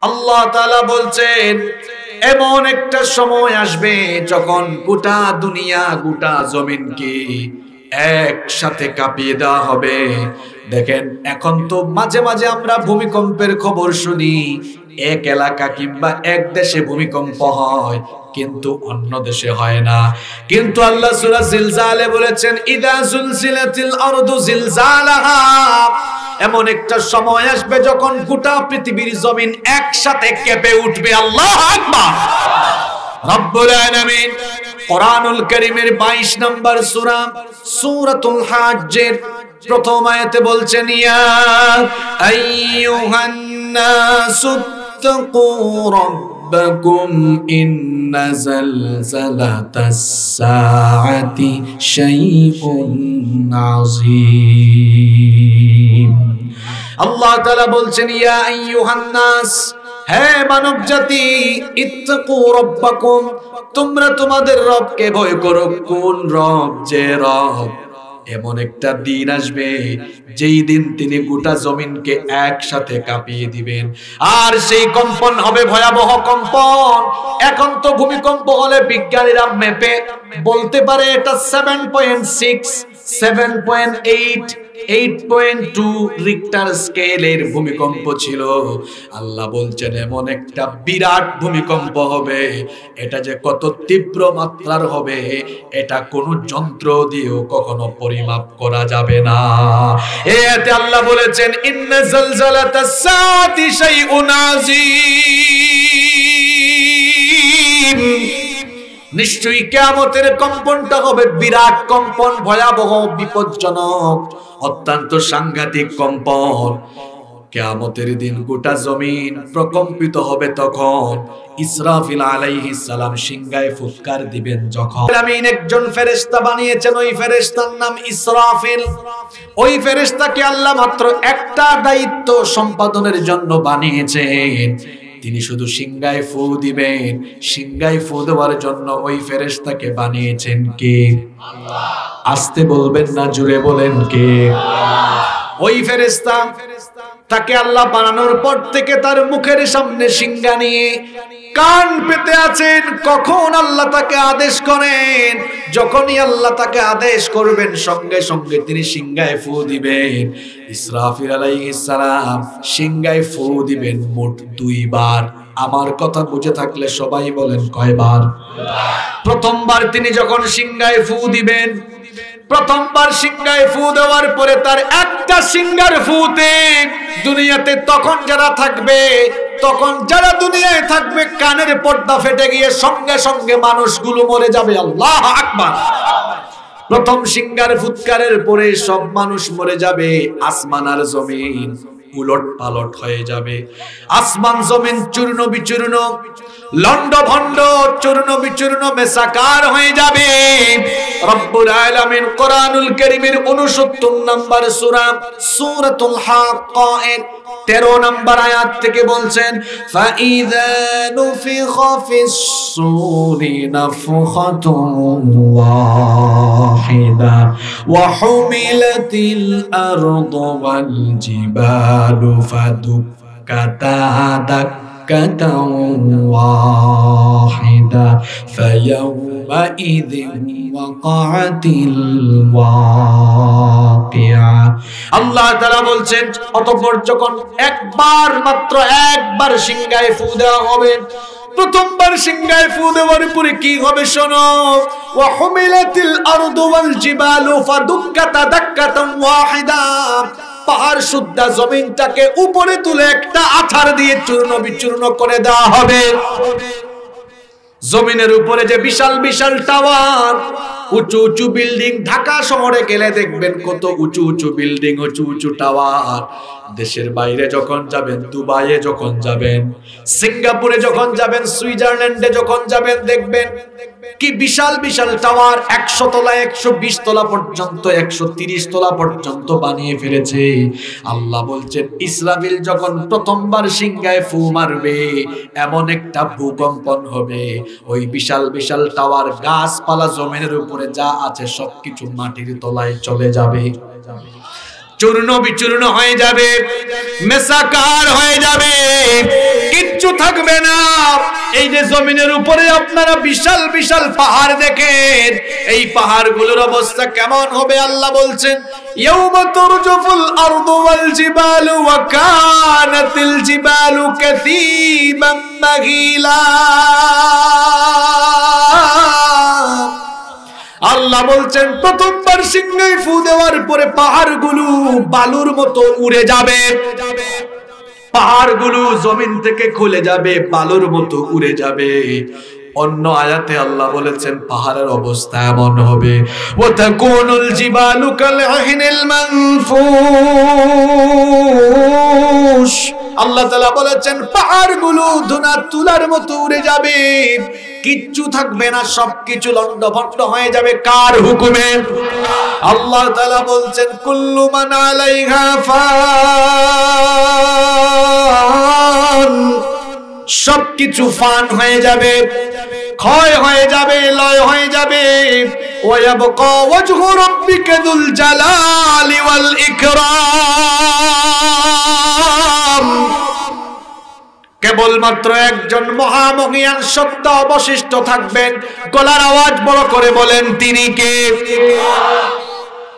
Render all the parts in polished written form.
আল্লাহ তাআলা বলছেন এমন একটা সময় আসবে যখন গোটা দুনিয়া গোটা জমিনকে একসাথে কাঁপিয়ে দেওয়া হবে। দেখেন এখন তো মাঝে মাঝে আমরা ভূমিকম্পের খবর শুনি, এক এলাকা কিংবা এক দেশে ভূমিকম্প হয় কিন্তু অন্য দেশে হয় না। কিন্তু আল্লাহ সূরা জিলজালে বলেছেন ইদা জুলজিলাতিল আরদু জিলজালাহা, এমন একটা সময় আসবে যখন গোটা পৃথিবীর জমিন একসাথে কেঁপে উঠবে। আল্লাহু আকবার। রব্বুল আলামিন কোরআনুল কারীমের 22 নম্বর সূরা সূরাতুল হাজ্জের প্রথম আয়াতে বলছেন ইয়া আইয়ুহান নাসু তাকু রাব্বাকুম ইন্না জালজালাতাস সাআতি শাইউন আযীম। আল্লাহ তাআলা বলছেন ইয়া আইয়ুহান নাস, হে মানব জাতি, ইত্তাকু রাব্বাকুম, তোমরা তোমাদের রবকে ভয় করো। কোন রব? যে রব এমন একটা দিন আসবে যেই দিন তিনি গোটা জমিনকে একসাথে কাঁপিয়ে দিবেন, আর সেই কম্পন হবে ভয়াবহ কম্পন। এখন তো ভূমিকম্প হলে বিজ্ঞানীরা মেপে বলতে পারে এটা 7.6, 7.8, 8.2 রিক্টার স্কেলের ভূমিকম্প ছিল। আল্লাহ বলছেন এমন একটা বিরাট ভূমিকম্প হবে, এটা যে কত তীব্র মাত্রার হবে এটা কোনো যন্ত্র দিয়েও কখনো পরিমাপ করা যাবে না। এতে আল্লাহ বলেছেন ইন্না জালজালাতাস সাআতি শাইউন আযীম, নিশ্চয়ই কিয়ামতের কম্পনটা হবে বিরাট কম্পন, ভয়াবহ, বিপজ্জনক, অত্যন্ত সাংঘাতিক কম্পন। কিয়ামতের দিন গোটা জমিন প্রকম্পিত হবে। তখন ইসরাফিল আলাইহিস সালাম সিংহায় ফুৎকার দিবেন। যখন আমিন একজন ফেরেশতা বানিয়েছেন, ওই ফেরেশতার নাম ইসরাফিল। ওই ফেরেশতাকে আল্লাহ মাত্র একটা দায়িত্ব সম্পাদনের জন্য বানিয়েছেন, তিনি শুধু সিংহায় ফু দিবেন। সিংহায় ফু দেওয়ার জন্য ওই ফেরেশতাকে বানিয়েছেন কে? আল্লাহ। আস্তে বলবেন না, জোরে বলেন কে? আল্লাহ। ওই ফেরেশতা তাকে আল্লাহ বানানোর পর থেকে তার মুখের সামনে সিংহা নিয়ে কান পেতে আছেন। কখন আল্লাহ তাকে আদেশ করেন, যখনই আল্লাহ তাকে আদেশ করবেন সঙ্গে সঙ্গে তিনি সিংহায় ফু দিবেন। ইসরাফিল আলাইহিস সালাম সিংহায় ফু দিবেন মোট 2 বার। আমার কথা বুঝে থাকলে সবাই বলেন কয়বার? প্রথমবার তিনি যখন সিংহায় ফু দিবেন, প্রথমবার সিংহায় ফু দেওয়ার পরে তার একটা সিংহার ফুতে দুনিয়াতে তখন যারা থাকবে, তখন যারা দুনিয়ায় থাকবে কানের পর্দা ফেটে গিয়ে সঙ্গে সঙ্গে মানুষগুলো মরে যাবে। আল্লাহু আকবার। প্রথম সিংহার ফুৎকারের পরে সব মানুষ মরে যাবে। আসমান আর জমিন উলট পালট হয়ে যাবে। আসমান জমিন চূর্ণ বিচূর্ণ, লন্ড ভন্ড, চূর্ণ বিচূর্ণ, মেসাকার হয়ে যাবে। রব্বুল আলামিন কোরআনুল কারীমের 69 নম্বর সূরা সূরাতুল হাক্কা এর 13 নম্বর আয়াত থেকে বলছেন ফাইযা নুফিখা ফিস সূরি নাফখাতুন ওয়াহিদা ওয়া হুমিলাতিল আরদু ওয়াল জিবালু ফাদুক্কাতা দাক্কাতান ওয়াহিদা ফায়াউমাইযিন ওয়াকাআতিল ওয়াকিআ। আল্লাহ তাআলা বলছেন অতঃপর যখন একবার, মাত্র একবার সিংহায় ফু দেওয়া হবে, প্রথমবার সিংহায় ফু দেওয়ার পরে কি হবে শোনো, ওয়া হুমিলাতিল আরদু ওয়াল জিবালু ফাদুক্কাতা দাক্কাতান ওয়াহিদা, পাহাড় সুদ্ধা জমিনটাকে উপরে তুলে একটা আছাড় দিয়ে চূর্ণ বিচূর্ণ করে দেওয়া হবে। জমিনের উপরে যে বিশাল বিশাল টাওয়ার, উঁচু উঁচু বিল্ডিং, ঢাকা শহরে গেলে দেখবেন কত উঁচু উঁচু বিল্ডিং, উঁচু উঁচু টাওয়ার। দেশের বাইরে যখন যাবেন, দুবাইয়ে যখন যাবেন, সিঙ্গাপুরে যখন যাবেন, সুইজারল্যান্ডে যখন যাবেন, দেখবেন কি বিশাল বিশাল টাওয়ার, 100 তলা, 120 তলা পর্যন্ত, 130 তলা পর্যন্ত বানিয়ে ফেলেছে। আল্লাহ বলছেন ইসরাফিল যখন প্রথমবার সিংহায় ফু মারবে, এমন একটা ভূকম্পন হবে, ওই বিশাল বিশাল টাওয়ার, গাছপালা, জমিনের উপরে যা আছে সবকিছু মাটির তলায় চলে যাবে, চূর্ণ বিচূর্ণ হয়ে যাবে, মেসাকার হয়ে যাবে। কিচ্ছু থাকবে না। এই যে জমিনের উপরে আপনারা বিশাল বিশাল পাহাড় দেখেন, এই পাহাড়গুলোর অবস্থা কেমন হবে আল্লাহ বলছেন, ইয়াউমা তুরজুফুল আরদু ওয়াল জিবালু ওয়া কানাতিল জিবালু কাসীবাম মাগীলা। আল্লাহ বলছেন প্রথমবার সিংহে ফু দেওয়ার পরে পাহাড়গুলো বালুর মতো উড়ে যাবে, পাহাড়গুলো জমিন থেকে খুলে যাবে, বালুর মতো উড়ে যাবে। অন্য আয়াতে আল্লাহ বলেছেন পাহাড়ের অবস্থা এমন হবে, ওয়া তাকুনুল জিবালু কাল আহিনিল মানফুশ। আল্লাহ তাআলা বলেছেন পাহাড়গুলো ধুনা তুলার মতো উড়ে যাবে, কিচ্ছু থাকবে না, সবকিছু লন্ডভন্ড হয়ে যাবে। কার হুকুমে? আল্লাহ তাআলা বলছেন কুল্লু মান আলাইহা ফান, সবকিছু ফান হয়ে যাবে, ক্ষয় হয়ে যাবে, লয় হয়ে যাবে। ওয়ায়াবকা ওয়াজহু রাব্বিকা যুল জালালি ওয়াল ইকরাম। কেবলমাত্র একজন মহামহিয়ান সত্তা অবশিষ্ট থাকবেন। গলার আওয়াজ বড় করে বলেন, তিনি কে?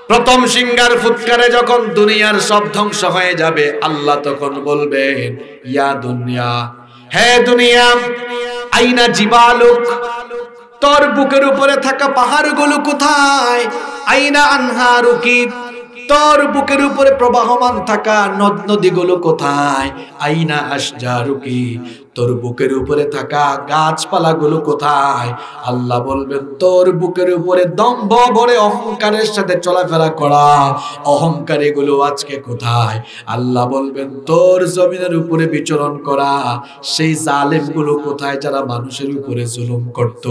প্রথম সিংহার ফুৎকারে যখন দুনিয়ার সব ধ্বংস হয়ে যাবে, আল্লাহ তখন বলবেন, ইয়া দুনিয়া, হে দুনিয়া, আইনা জিবালুক, তোর বুকের উপরে থাকা পাহাড়গুলো কোথায়? আইনা আনহারুকি, তোর বুকের উপরে প্রবাহমান থাকা নদ নদীগুলো কোথায়? আইনা আশজারুকি, তোর বুকের উপরে থাকা গাছপালাগুলো কোথায়? আল্লাহ বলবেন তোর বুকের উপরে দম্ভ ভরে অহংকারের সাথে চলাফেরা করা অহংকারী গুলো আজকে কোথায়? আল্লাহ বলবেন তোর জমিনের উপরে বিচরণ করা সেই জালেম গুলো কোথায়, যারা মানুষের উপরে জুলুম করত।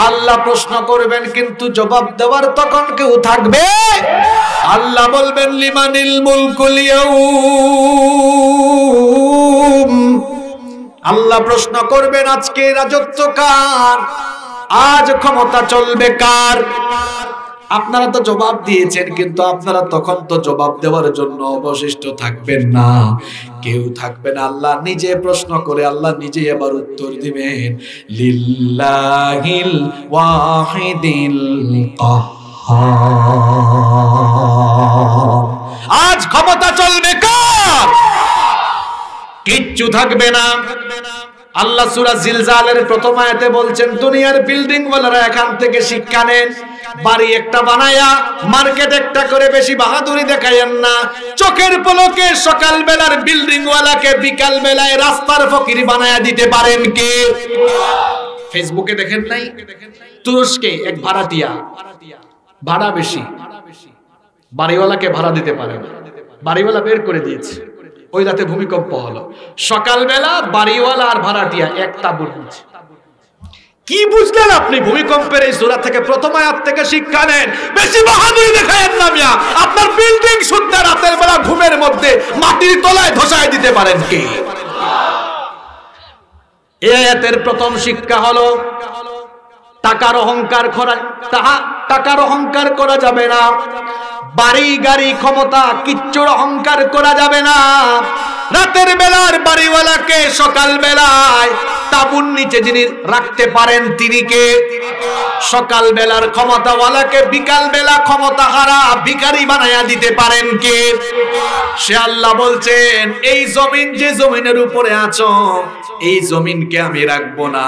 আল্লাহ প্রশ্ন করবেন, কিন্তু জবাব দেওয়ার তখন কেউ থাকবে? আল্লাহ বলবেন লিমানিল মুলকুল ইয়াউম, আল্লাহ প্রশ্ন করবেন আজকে রাজত্ব কার, আজ ক্ষমতা চলবে কার? আপনারা তো জবাব দিয়েছেন, কিন্তু আপনারা তখন তো জবাব দেওয়ার জন্য অবশিষ্ট থাকবেন না, কেউ থাকবে না। আল্লাহ নিজে প্রশ্ন করে আল্লাহ নিজে আবার উত্তর দিবেন, লিল্লাহিল ওয়াহিদিল কাহ্হার, আজ ক্ষমতা চলবে কার? কিচ্ছু থাকবে না। আল্লাহ সূরা জিলজালের প্রথম আয়াতে বলছেন দুনিয়ার বিল্ডিং ওয়ালারা এখান থেকে শিক্ষা নেন, বাড়ি একটা বানায়া মার্কেট একটা করে বেশি বাহাদুরি দেখায়েন না। চোখের পলকে সকাল বেলার বিল্ডিং ওয়ালাকে বিকাল বেলায় রাস্তার ফকির বানায়া দিতে পারেন কে? ফেসবুকে দেখেন নাই, তুরস্কে এক ভাড়াটিয়া, ভাড়া বেশি, বাড়িওয়ালাকে ভাড়া দিতে পারে না, বাড়িওয়ালা বের করে দিয়েছে। ওই রাতে ভূমিকম্প হলো, সকালবেলা বাড়িওয়ালা আর ভাড়াটিয়া এক তাঁবুর নিচে। কি বুঝলেন আপনি ভূমিকম্পের এই সূরা থেকে? প্রথম আয়াত থেকে শিক্ষা নেন, বেশি বাহাদুরি দেখায়েন না মিয়া। আপনার বিল্ডিং শুদ্ধ রাতের বেলা ঘুমের মধ্যে মাটির তলায় ধসায় দিতে পারেন কে? এই আয়াতের প্রথম শিক্ষা হলো টাকার অহংকার করা যাবে না, বাড়ি গাড়ি ক্ষমতা কিচ্ছুর অহংকার করা যাবে না। রাতের বেলার বাড়িওয়ালাকে সকাল বেলায় তাঁবুর নিচে যিনি রাখতে পারেন তিনি কে? সকাল বেলার ক্ষমতাওয়ালাকে বিকাল বেলা ক্ষমতা হারা ভিখারি বানায়া দিতে পারেন কে? সে আল্লাহ বলছেন এই জমিন যে জমিনের উপরে আছো, এই জমিনকে আমি রাখবো না,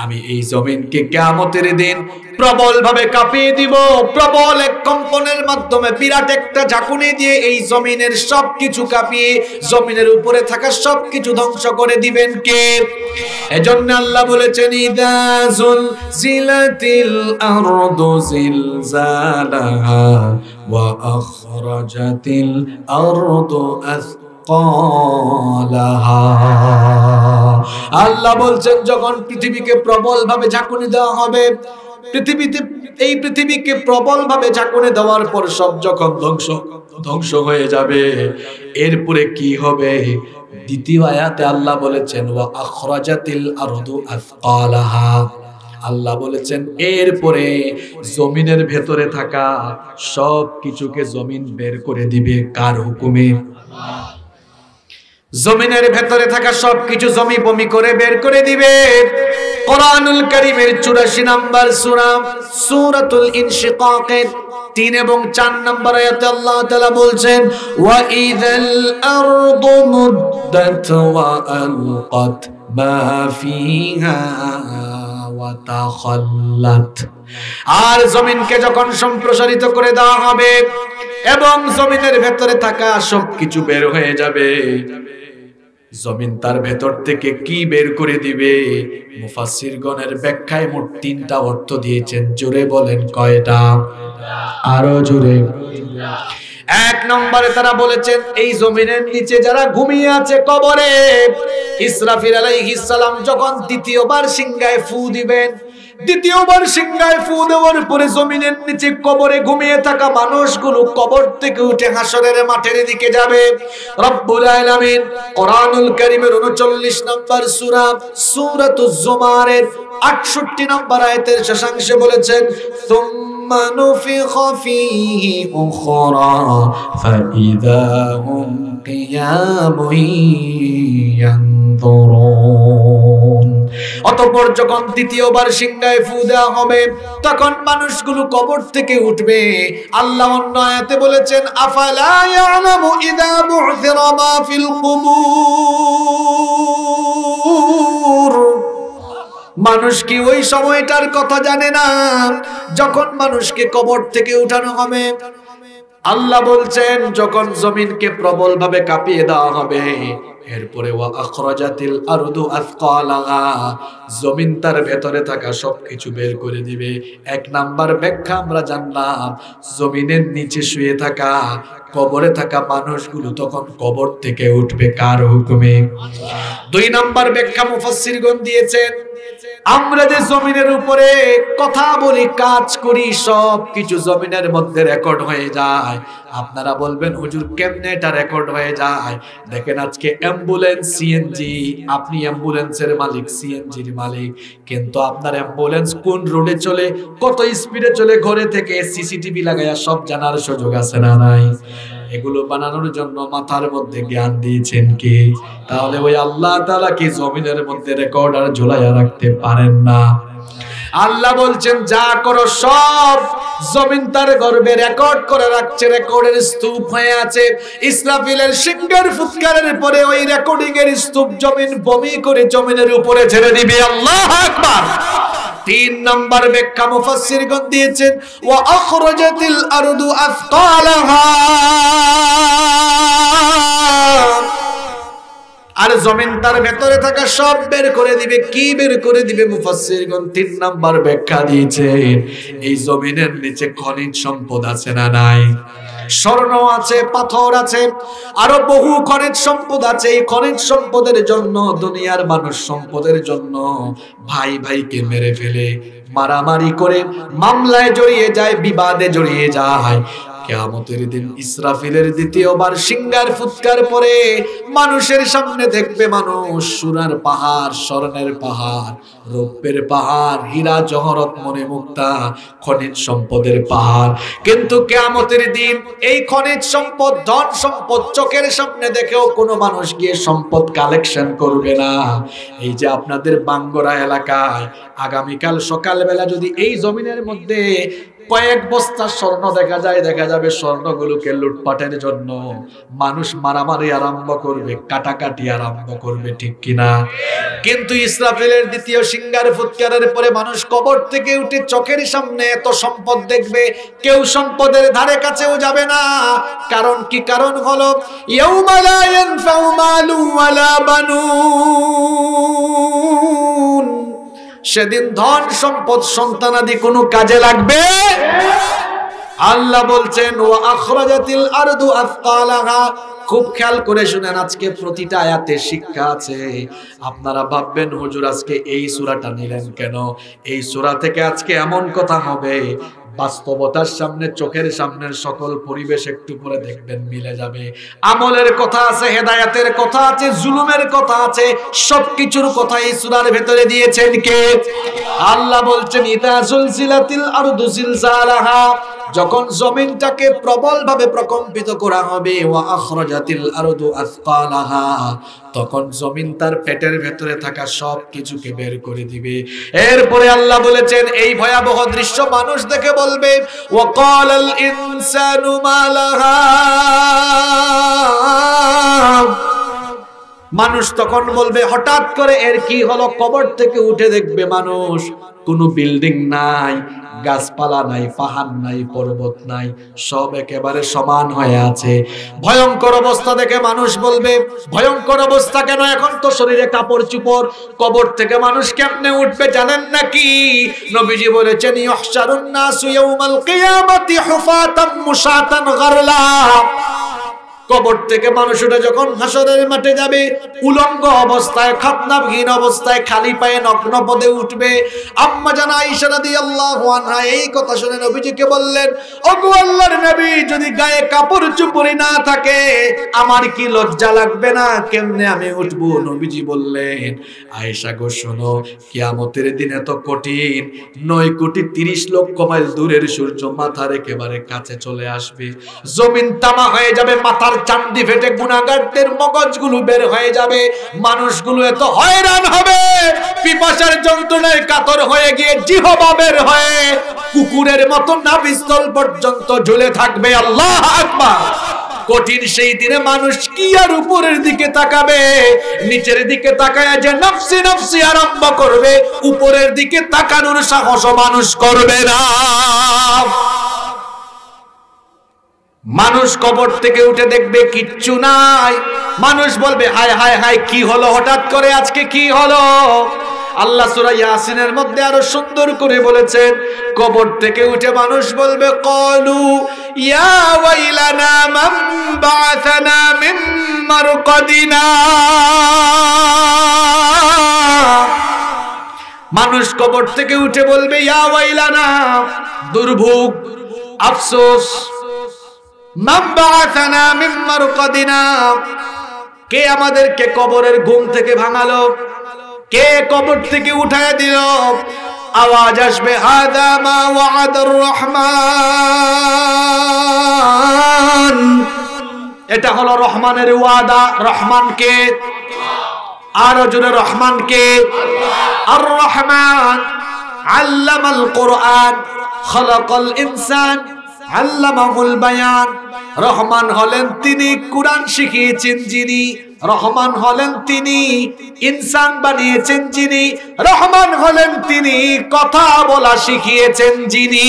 আমি এই জমিনকে কিয়ামতের দিন প্রবল ভাবে কাঁপিয়ে দিব। প্রবল এক কম্পনের মাধ্যমে বিরাট একটা ঝাঁকুনি দিয়ে এই জমিনের সবকিছু কাঁপিয়ে জমিনের উপরে থাকা সবকিছু ধ্বংস করে দিবেন কে? এজন্য আল্লাহ বলেছেন ইদা যুলজিলাতিল আরদু জিলজালাহা ওয়া আখরাজাতিল আরদু আল্লাহ বলছেন যখন পৃথিবীকে প্রবল ভাবে ঝাঁকুনি দেওয়া হবে, এই পৃথিবীকে প্রবল ভাবে ঝাঁকুনি দেওয়ার পর সব যখন ধ্বংস হয়ে যাবে, এরপরে কি হবে? দ্বিতীয় আয়াতে আল্লাহ বলেছেন ওয়া আখরাজাতিল আরদু আথকালাহা, আল্লাহ বলেছেন এরপরে জমিনের ভেতরে থাকা সব কিছুকে জমিন বের করে দিবে। কার হুকুমে? জমিনের ভেতরে থাকা সবকিছু জমি বমি করে বের করে দিবে। কোরআনুল কারীমের 84 নম্বর সূরা সূরাতুল ইনশিকাকের 3 এবং 4 নম্বর আয়াতে আল্লাহ তাআলা বলছেন, ওয়া ইযাল আরদু মুদ্দাত ওয়া আলকাত মা ফিহা ওয়া তাখাল্লাত। আর জমিনকে যখন সম্প্রসারিত করে দেওয়া হবে এবং জমিনের ভেতরে থাকা সবকিছু বের হয়ে যাবে, জমিন তার ভেতর থেকে কি বের করে দিবে? মুফাসসিরগণের ব্যাখ্যায় মোট 3টা অর্থ দিয়েছেন। জোরে বলেন কয়টা? আরো জোরে। 1 নম্বরে তারা বলেছেন এই জমিনের নিচে যারা ঘুমিয়ে আছে কবরে, ইসরাফিল আলাইহিস সালাম যখন দ্বিতীয়বার সিংহায় ফু দিবেন, দ্বিতীয়বার সিংহায় ফু দেওয়ার পরে জমিনের নিচে কবরে ঘুমিয়ে থাকা মানুষগুলো কবর থেকে উঠে হাসরের মাঠের দিকে যাবে। রব্বুল আলামিন কোরআনুল কারীমের 39 নম্বর সূরা সূরাতুজ জুমারের 68 নম্বর আয়াতের শেষাংশে বলেছেন, সুম্মা নুফিখা ফীহি উখরা ফাইযা হুম কিয়ামুন ইয়ানযুরুন। অতঃপর যখন দ্বিতীয়বার সিংহায় ফু দেওয়া হবে তখন মানুষগুলো কবর থেকে উঠবে। আল্লাহ অন্য আয়াতে বলেছেন, আফালা ইয়ালামু ইযা বু'থিরা মা ফিল কুবুর। মানুষ কি ওই সময়টার কথা জানে না যখন মানুষকে কবর থেকে উঠানো হবে? আল্লাহ বলছেন যখন জমিনকে প্রবল ভাবে কাঁপিয়ে দেওয়া হবে, এরপরে ওয়া আখরাজাতিল আরদু আথকালাহা, জমিন তার ভেতরে থাকা সবকিছু বের করে দিবে। 1 নাম্বার ব্যাখ্যা আমরা জানলাম, জমিনের নিচে শুয়ে থাকা কবরে থাকা মানুষগুলো তখন কবর থেকে উঠবে কার হুকুমে? 2 নাম্বার ব্যাখ্যা মুফাসসিরগণ দিয়েছেন, আমরা যে জমিনের উপরে কথা বলি, কাজ করি, সব কিছু জমিনের মধ্যে রেকর্ড হয়ে যায়। আপনারা বলবেন হুজুর কেমনে এটা রেকর্ড হয়ে যায়? দেখেন আজকে অ্যাম্বুলেন্স, সিএনজি, আপনি অ্যাম্বুলেন্সের মালিক, সিএনজির মালিক, কিন্তু আপনার অ্যাম্বুলেন্স কোন রোডে চলে, কত স্পিডে চলে, ঘরে থেকে সিসিটিভি লাগায়া সব জানার সুযোগ আছে না নাই? এগুলো বানানোর জন্য মাথার মধ্যে জ্ঞান দিয়েছেন কি? তাহলে ওই আল্লাহ তাআলা কি জমিনের মধ্যে রেকর্ডার ঝুলাইয়া রাখতে পারেন না? আল্লাহ বলছেন যা করো সব জমিন তার গর্ভে রেকর্ড করে রাখছে, রেকর্ডের স্তূপ হয়ে আছে। ইসরাফিলের সিংহের ফুৎকারের পরে ওই রেকর্ডিং এর স্তূপ জমিন বমি করে জমিনের উপরে ছেড়ে দিবে। আল্লাহু আকবার। 3 নম্বর ব্যাখ্যা মুফাসসিরগণ দিয়েছেন, ওয়া আখরাজাতিল আরদু আথকালাহা, আর জমিন তার ভেতরে থাকা সব বের করে দিবে। কি বের করে দিবে? মুফাসসিরগণ 3 নাম্বার ব্যাখ্যা দিয়েছেন, এই জমিনের নিচে খনিজ সম্পদ আছে না নাই? স্বর্ণ আছে, পাথর আছে, আরো বহু খনিজ সম্পদ আছে। এই খনিজ সম্পদের জন্য দুনিয়ার মানুষ সম্পদের জন্য ভাই ভাইকে মেরে ফেলে, মারামারি করে, মামলায় জড়িয়ে যায়, বিবাদে জড়িয়ে যায়। কিয়ামতের দিন ইসরাফিলের দ্বিতীয়বার সিংহার ফুৎকার পরে মানুষের সামনে দেখবে মানুষ সোনার পাহাড়, স্বর্ণের পাহাড়, রৌপ্যের পাহাড়, হীরা জহরত মনে মুক্তা, খনিজ সম্পদের পাহাড়। কিন্তু কিয়ামতের দিন এই খনিজ সম্পদ, ধন সম্পদ চোখের সামনে দেখেও কোনো মানুষ গিয়ে সম্পদ কালেকশন করবে না। এই যে আপনাদের বাঙ্গরা এলাকায় আগামীকাল সকালবেলা যদি এই জমিনের মধ্যে কয়েক বস্তা স্বর্ণ দেখা যায়, দেখা যাবে স্বর্ণগুলোকে লুটপাটের জন্য মানুষ মারামারি আরম্ভ করবে, কাটাকাটি আরম্ভ করবে, ঠিক কিনা? কিন্তু ইসরাফিলের দ্বিতীয় সিংহার ফুৎকারের পরে মানুষ কবর থেকে উঠে চোখের সামনে এত সম্পদ দেখবে, কেউ সম্পদের ধারে কাছেও যাবে না। কারণ কি? কারণ হলো ইয়াউমা লা ইয়ানফাউ মালু ওয়ালা বানুন, সেদিন ধন সম্পদ সন্তানাদি কোনো কাজে লাগবে। আল্লাহ বলছেন ওয়া আখরাজাতিল আরদু আথকালাহা। খুব খেয়াল করে শুনেন, আজকে প্রতিটা আয়াতে শিক্ষা আছে। আপনারা ভাববেন হুজুর আজকে এই সূরাটা নিলেন কেন? এই সূরা থেকে আজকে এমন কথা হবে, বাস্তবতার সামনে, চোখের সামনের সকল পরিবেশ একটু পরে দেখবেন মিলে যাবে। আমলের কথা আছে, হেদায়েতের কথা আছে, জুলুমের কথা আছে, সবকিছুর কথা এই সূরার ভেতরে দিয়েছেন কে? আল্লাহ বলছেন ইদা জুলজিলাতিল আরদু জিলজালাহা, যখন জমিনটাকে প্রবলভাবে প্রকম্পিত করা হবে, ওয়া আখরাজাতিল আরদু আসকালাহা, তখন জমিন তার পেটের ভেতরে থাকা সব কিছুকে বের করে দিবে। এরপরে আল্লাহ বলেছেন এই ভয়াবহ দৃশ্য মানুষ দেখে বলবে, ওয়া ক্বালাল ইনসানু মা লাহা, মানুষ তখন বলবে হঠাৎ করে এর কি হলো। কবর থেকে উঠে দেখবে মানুষ, কোনো বিল্ডিং নাই, গাছপালা নাই, পাহাড় নাই, পর্বত নাই, সব একেবারে সমান হয়ে আছে। ভয়ঙ্কর অবস্থা দেখে মানুষ বলবে, ভয়ঙ্কর অবস্থা কেন, এখন তো শরীরে কাপড় চোপড়, কবর থেকে মানুষ কেমনে উঠবে জানেন নাকি? নবীজি বলেছেন ইহশারুন নাসু ইয়াউমাল কিয়ামাতি হুফাতাম মুশাতান গারলা, কবর থেকে মানুষ উঠে যখন হাসরের মাঠে যাবে, উলঙ্গ অবস্থায়, খাতনাবিহীন অবস্থায়, খালি পায়ে নগ্ন পদে উঠবে। আম্মা জান আয়েশা রাদিয়াল্লাহু আনহা এই কথা শুনে নবীজিকে বললেন, ওগো আল্লাহর নবী, যদি গায়ে কাপড় চোপড় না থাকে আমার কি লজ্জা লাগবে না? কেমনে আমি উঠবো? নবীজি বললেন, আয়েশা গো শোনো, কিয়ামতের দিন এত কঠিন, 9,30,00,000 মাইল দূরের সূর্য মাথার একেবারে কাছে চলে আসবে, জমিন তামা হয়ে যাবে, মাথার চান্দি ফেটে গুনাহগারদের মগজগুলো বের হয়ে যাবে, মানুষগুলো এত হয়রান হবে, পিপাসার যন্ত্রণায় কাতর হয়ে গিয়ে জিহবা বের হয়ে কুকুরের মতো নাভিস্থল পর্যন্ত ঝুলে থাকবে। আল্লাহু আকবার। কঠিন সেই দিনে মানুষ কি আর উপরের দিকে তাকাবে? নিচের দিকে তাকায় যে নফসি নফসি আরম্ভ করবে, উপরের দিকে তাকানোর সাহস মানুষ করবে না। মানুষ কবর থেকে উঠে দেখবে কিচ্ছু নাই, মানুষ বলবে হায় হায় হায়, কি হলো হঠাৎ করে, আজকে কি হলো? আল্লাহ সূরা ইয়াসিনের মধ্যে আরো সুন্দর করে বলেছেন, কবর থেকে উঠে মানুষ বলবে ক্বালু ইয়া ওয়াইলানা মান বা'আথানা মিন মারকাদিনা, মানুষ কবর থেকে উঠে বলবে ইয়া ওয়াইলানা, দুর্ভোগ, আফসোস, মান বা'আথানা মিন মারকাদিনা, কে আমাদেরকে কবরের ঘুম থেকে ভাঙালো, কে কবর থেকে উঠায় দিল? আওয়াজ আসবে হাদা মা ওয়া'আদার রহমান, এটা হলো রহমানের ওয়াদা। রহমান কে? আরো জোরে, রহমান কে? আর রহমান আল্লামাল কোরআন খালাকাল ইনসান আল্লামাহুল বায়ান। রহমান হলেন তিনি, কোরআন শিখিয়েছেন যিনি। রহমান হলেন তিনি, ইনসান বানিয়েছেন যিনি। রহমান হলেন তিনি, কথা বলা শিখিয়েছেন যিনি।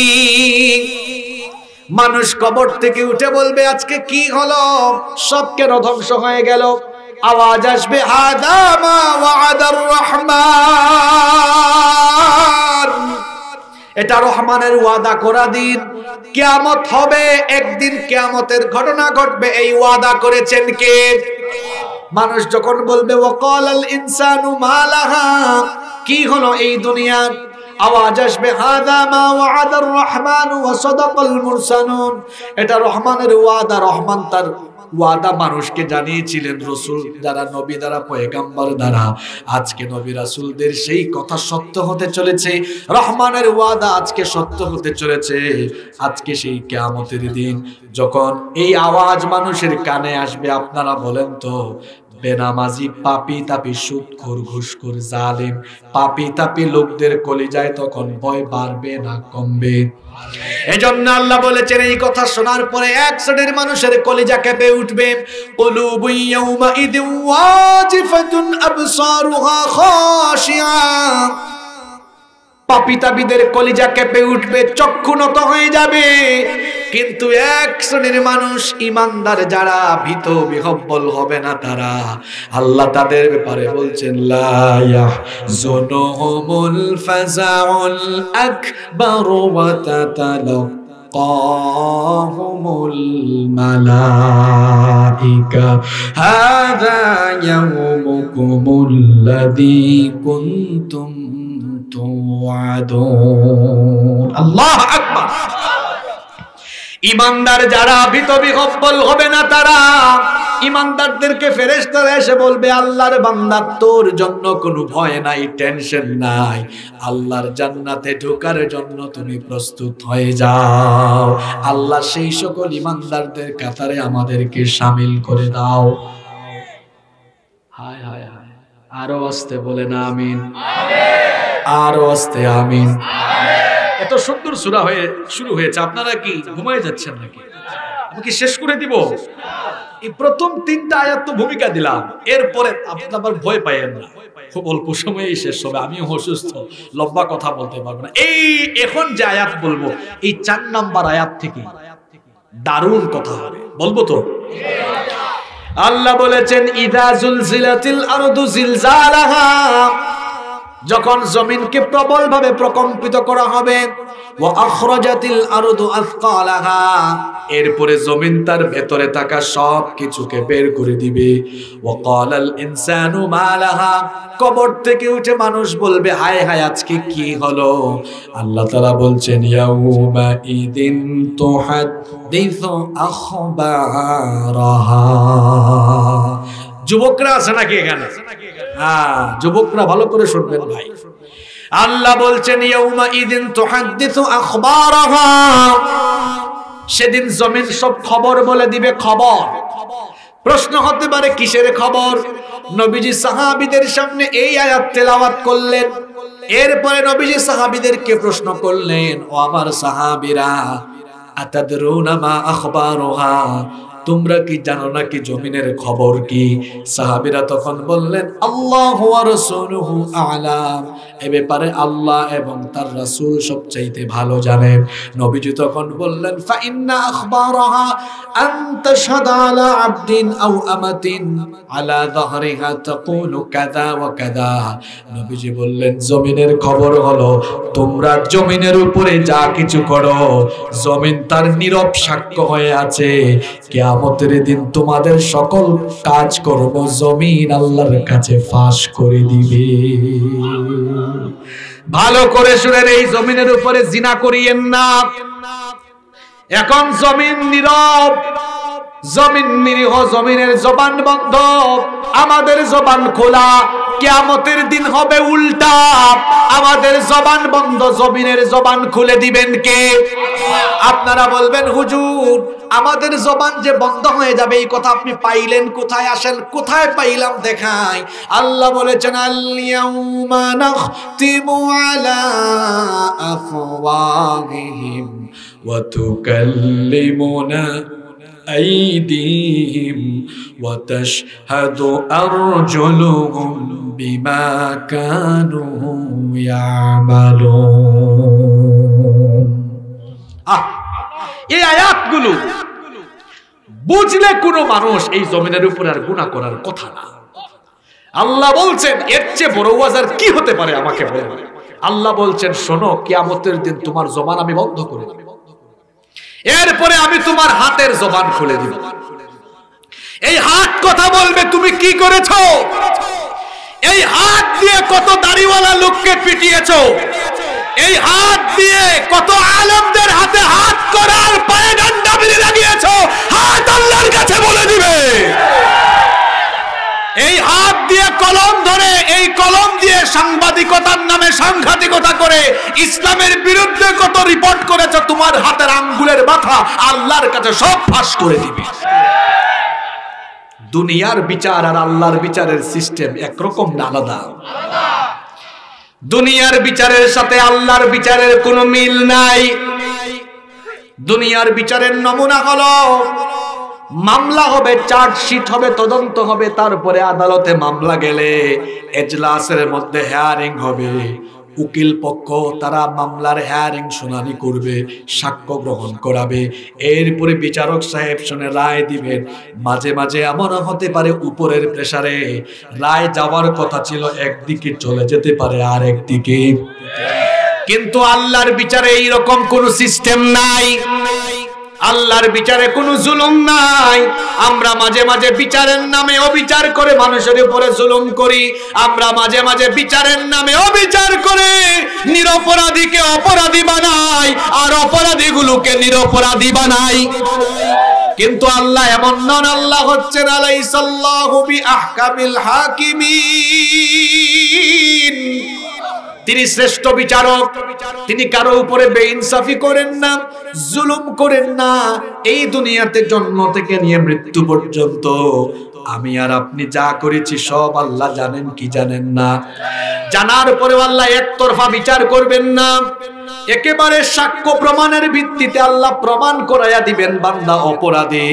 মানুষ কবর থেকে উঠে বলবে আজকে কি হলো, সব কেন ধ্বংস হয়ে গেল? আওয়াজ আসবে হাদা মা ওয়া'আদার রহমান, এটা রহমানের ওয়াদা করা দিন, কিয়ামত হবে একদিন, কিয়ামতের ঘটনা ঘটবে, এই ওয়াদা করেছেন কে? মানুষ যখন বলবে ওয়াকালাল ইনসানু মা লাহা, কি হলো এই দুনিয়ার? আওয়াজ আসবে হাদা মা ওয়া'আদার রহমান ওয়া সাদাকাল মুরসালুন, এটা রহমানের ওয়াদা। রহমান তার ওয়াদা মানুষকে জানিয়েছিলেন রাসূল দ্বারা, নবী দ্বারা, পয়গম্বর দ্বারা। আজকে নবী রাসূলদের সেই কথা সত্য হতে চলেছে, রহমানের ওয়াদা আজকে সত্য হতে চলেছে। আজকে সেই কিয়ামতের দিন যখন এই আওয়াজ মানুষের কানে আসবে, আপনারা বলেন তো, বেনামাজি, পাপী তাপী, সুদখোর, ঘুষখোর, জালেম, পাপী তাপী লোকদের কলিজায় তখন ভয় বাড়বে না কমবে? এজন্য আল্লাহ বলেছেন এই কথা শোনার পরে এক শ্রেণীর মানুষের কলিজা কেঁপে উঠবে। কুলুবু ইয়াউমাইদিন ওয়াজিফাতুন আবসারুহা খাশিয়া, পাপী তাপীদের কলিজা কেঁপে উঠবে, চক্ষু নত হয়ে যাবে। কিন্তু এক শ্রেণীর মানুষ, ইমানদার যারা, ভীত বিহব্বল হবে না তারা। আল্লাহ তাদের ব্যাপারে বলছেন লা ইয়াহজুনুহুমুল ফাযাউল আকবার ওয়া তাতালাক্কাহুমুল মালাইকা হাযা ইয়াউমুকুমুল্লাযী কুনতুম তুআদুন। আল্লাহু আকবার। ইমানদার যারা, ভীত বিহব্বল হবে না তারা। ইমানদারদেরকে ফেরেশতারা এসে বলবে আল্লাহর বান্দা তোর জন্য কোনো ভয় নাই, টেনশন নাই, আল্লাহর জান্নাতে ঢোকার জন্য তুমি প্রস্তুত হয়ে যাও। আল্লাহ সেই সকল ইমানদারদের কাতারে আমাদেরকে শামিল করে দাও। হায় হায় হায়, আরো আস্তে বলেন আমিন, আরো আস্তে আমিন। এত সুন্দর সূরা হয়ে শুরু হয়েছে, আপনারা কি ঘুমায় যাচ্ছেন নাকি? আমি কি শেষ করে দিব? এই প্রথম 3টা আয়াত তো ভূমিকা দিলাম, এরপরে আপনারা আবার ভয় পাইয়েন না, খুব অল্প সময়েই শেষ হবে। আমিও অসুস্থ, লম্বা কথা বলতে পারবো না। এই এখন যে আয়াত বলবো, এই 4 নাম্বার আয়াত থেকে দারুণ কথা হবে, বলবো তো? আল্লাহ বলেছেন ইযা জুলজিলাতিল আরদু জিলজালাহা, যখন জমিনকে প্রবলভাবে প্রকম্পিত করা হবে, ওয়া আখরাজাতিল আরদু আসকালাহা, এরপরে জমিন তার ভেতরে থাকা সব কিছুকে বের করে দিবে। ওয়া ক্বালাল ইনসানু মা লাহা, কবর থেকে উঠে মানুষ বলবে হায় হায় আজকে কি হলো? আল্লাহ তাআলা বলছেন ইয়াউমা ইদিন তুহাদ্দিসু আখবারাহা। যুবকরা আছে নাকি এখানে? হ্যাঁ, যুবকরা ভালো করে শুনবেন ভাই। আল্লাহ বলছেন ইয়াউমা ইদিন তুহাদ্দিসু আখবারাহা, সেদিন জমিন সব খবর বলে দিবে। খবর, প্রশ্ন হতে পারে কিসের খবর? নবীজি সাহাবীদের সামনে এই আয়াত তেলাওয়াত করলেন, এরপরে নবীজি সাহাবীদেরকে প্রশ্ন করলেন, ও আমার সাহাবীরা, আতাদরুনা মা আখবারুহা, তোমরা কি জানো নাকি জমিনের খবর কি? সাহাবীরা তখন বললেন আল্লাহু ওয়া রাসূলুহু আ'লাম, এ ব্যাপারে আল্লাহ এবং তার রাসূল সবচাইতে ভালো জানেন। নবীজি তখন বললেন ফা ইন্না আখবারাহা আন তাশহাদা আলা আবদিন আও আমাতিন আলা যাহরিহা তাকুলু কাযা ওয়া কাযা। নবীজি বললেন জমিনের খবর হলো তোমরা জমিনের উপরে যা কিছু করো, জমিন তার নীরব সাক্ষ্য হয়ে আছে। কিয়ামতের দিন তোমাদের সকল কাজকর্ম জমিন আল্লাহর কাছে ফাঁস করে দিবে। ভালো করে শুনেন, এই জমিনের উপরে জিনা করিয়েন না। এখন জমিন নীরব, জমিন নিরীহ, জমিনের জবান বন্ধ, আমাদের জবান খোলা। কিয়ামতের দিন হবে উল্টা, আমাদের জবান বন্ধ, জমিনের জবান খুলে দিবেন কে? আপনারা বলবেন হুজুর আমাদের জবান যে বন্ধ হয়ে যাবে এই কথা আপনি পাইলেন কোথায়? আসেন কোথায় পাইলাম দেখাই। আল্লাহ বলেছেন আল ইয়াউমা নাখতিমু আলা আফওয়াহিহিম ওয়া তুকাল্লিমুনা أيديهم وتشهد أرجلهم بما كانوا يعملون। এই আয়াতগুলো বুঝলে কোনো মানুষ এই জমিনের উপরে আর গুনাহ করার কথা না। আল্লাহ বলছেন এর চেয়ে বড় ওয়াজ আর কি হতে পারে আমাকে বলেন। আল্লাহ বলছেন শোনো, কিয়ামতের দিন তোমার জবান আমি বন্ধ করে দেব, এরপরে আমি তোমার হাতের জবান খুলে দিব। এই হাত কথা বলবে তুমি কি করেছো, এই হাত দিয়ে কত দাড়িওয়ালা লোককে পিটিয়েছো, এই হাত দিয়ে কত আলেমদের হাতে হাত করার পায়ে ডান্ডা মেরে লাগিয়েছো, হাত আল্লাহর কাছে বলে দিবে। এই হাত দিয়ে কলম ধরে, এই কলম দিয়ে সাংবাদিকতার নামে সাংঘাতিকতা করে ইসলামের বিরুদ্ধে কত রিপোর্ট করেছো, তোমার হাতের আঙ্গুলের মাথা আল্লাহর কাছে সব ফাঁস করে দিবে। দুনিয়ার বিচার আর আল্লাহর বিচারের সিস্টেম একরকম না, আলাদা। দুনিয়ার বিচারের সাথে আল্লাহর বিচারের কোনো মিল নাই। দুনিয়ার বিচারের নমুনা হলো মামলা হবে, চার্জশিট হবে, তদন্ত হবে, তারপরে আদালতে মামলা গেলে এজলাসের মধ্যে হেয়ারিং হবে, উকিল পক্ষ তারা মামলার হেয়ারিং শুনানি করবে, সাক্ষ্য গ্রহণ করাবে, এরপরে বিচারক সাহেব শুনে রায় দিবেন। মাঝে মাঝে এমন হতে পারে উপরের প্রেসারে রায় যাওয়ার কথা ছিল একদিকে চলে যেতে পারে আর একদিকে। কিন্তু আল্লাহর বিচারে এইরকম কোন সিস্টেম নাই, আল্লাহর বিচারে কোনো জুলুম নাই। আমরা মাঝে মাঝে বিচারের নামে অবিচার করে মানুষের উপরে জুলুম করি, আমরা মাঝে মাঝে বিচারের নামে অবিচার করে নিরপরাধীকে অপরাধী বানাই আর অপরাধীগুলোকে নিরপরাধী বানাই। কিন্তু আল্লাহ এমন নন, আল্লাহ হচ্ছেন আলাইসাল্লাহু বিআহকামিল হাকিমিন। তিনি শ্রেষ্ঠ বিচারক, তিনি কারো উপরে বেইনসাফি করেন না, জুলুম করেন না। এই দুনিয়াতে জন্ম থেকে নিয়ে মৃত্যু পর্যন্ত আমি আর আপনি যা করেছি সব আল্লাহ জানেন কি জানেন না? জানার পরেও আল্লাহ একতরফা বিচার করবেন না, একেবারে সাক্ষ্য প্রমাণের ভিত্তিতে আল্লাহ প্রমাণ করাইয়া দিবেন বান্দা অপরাধী।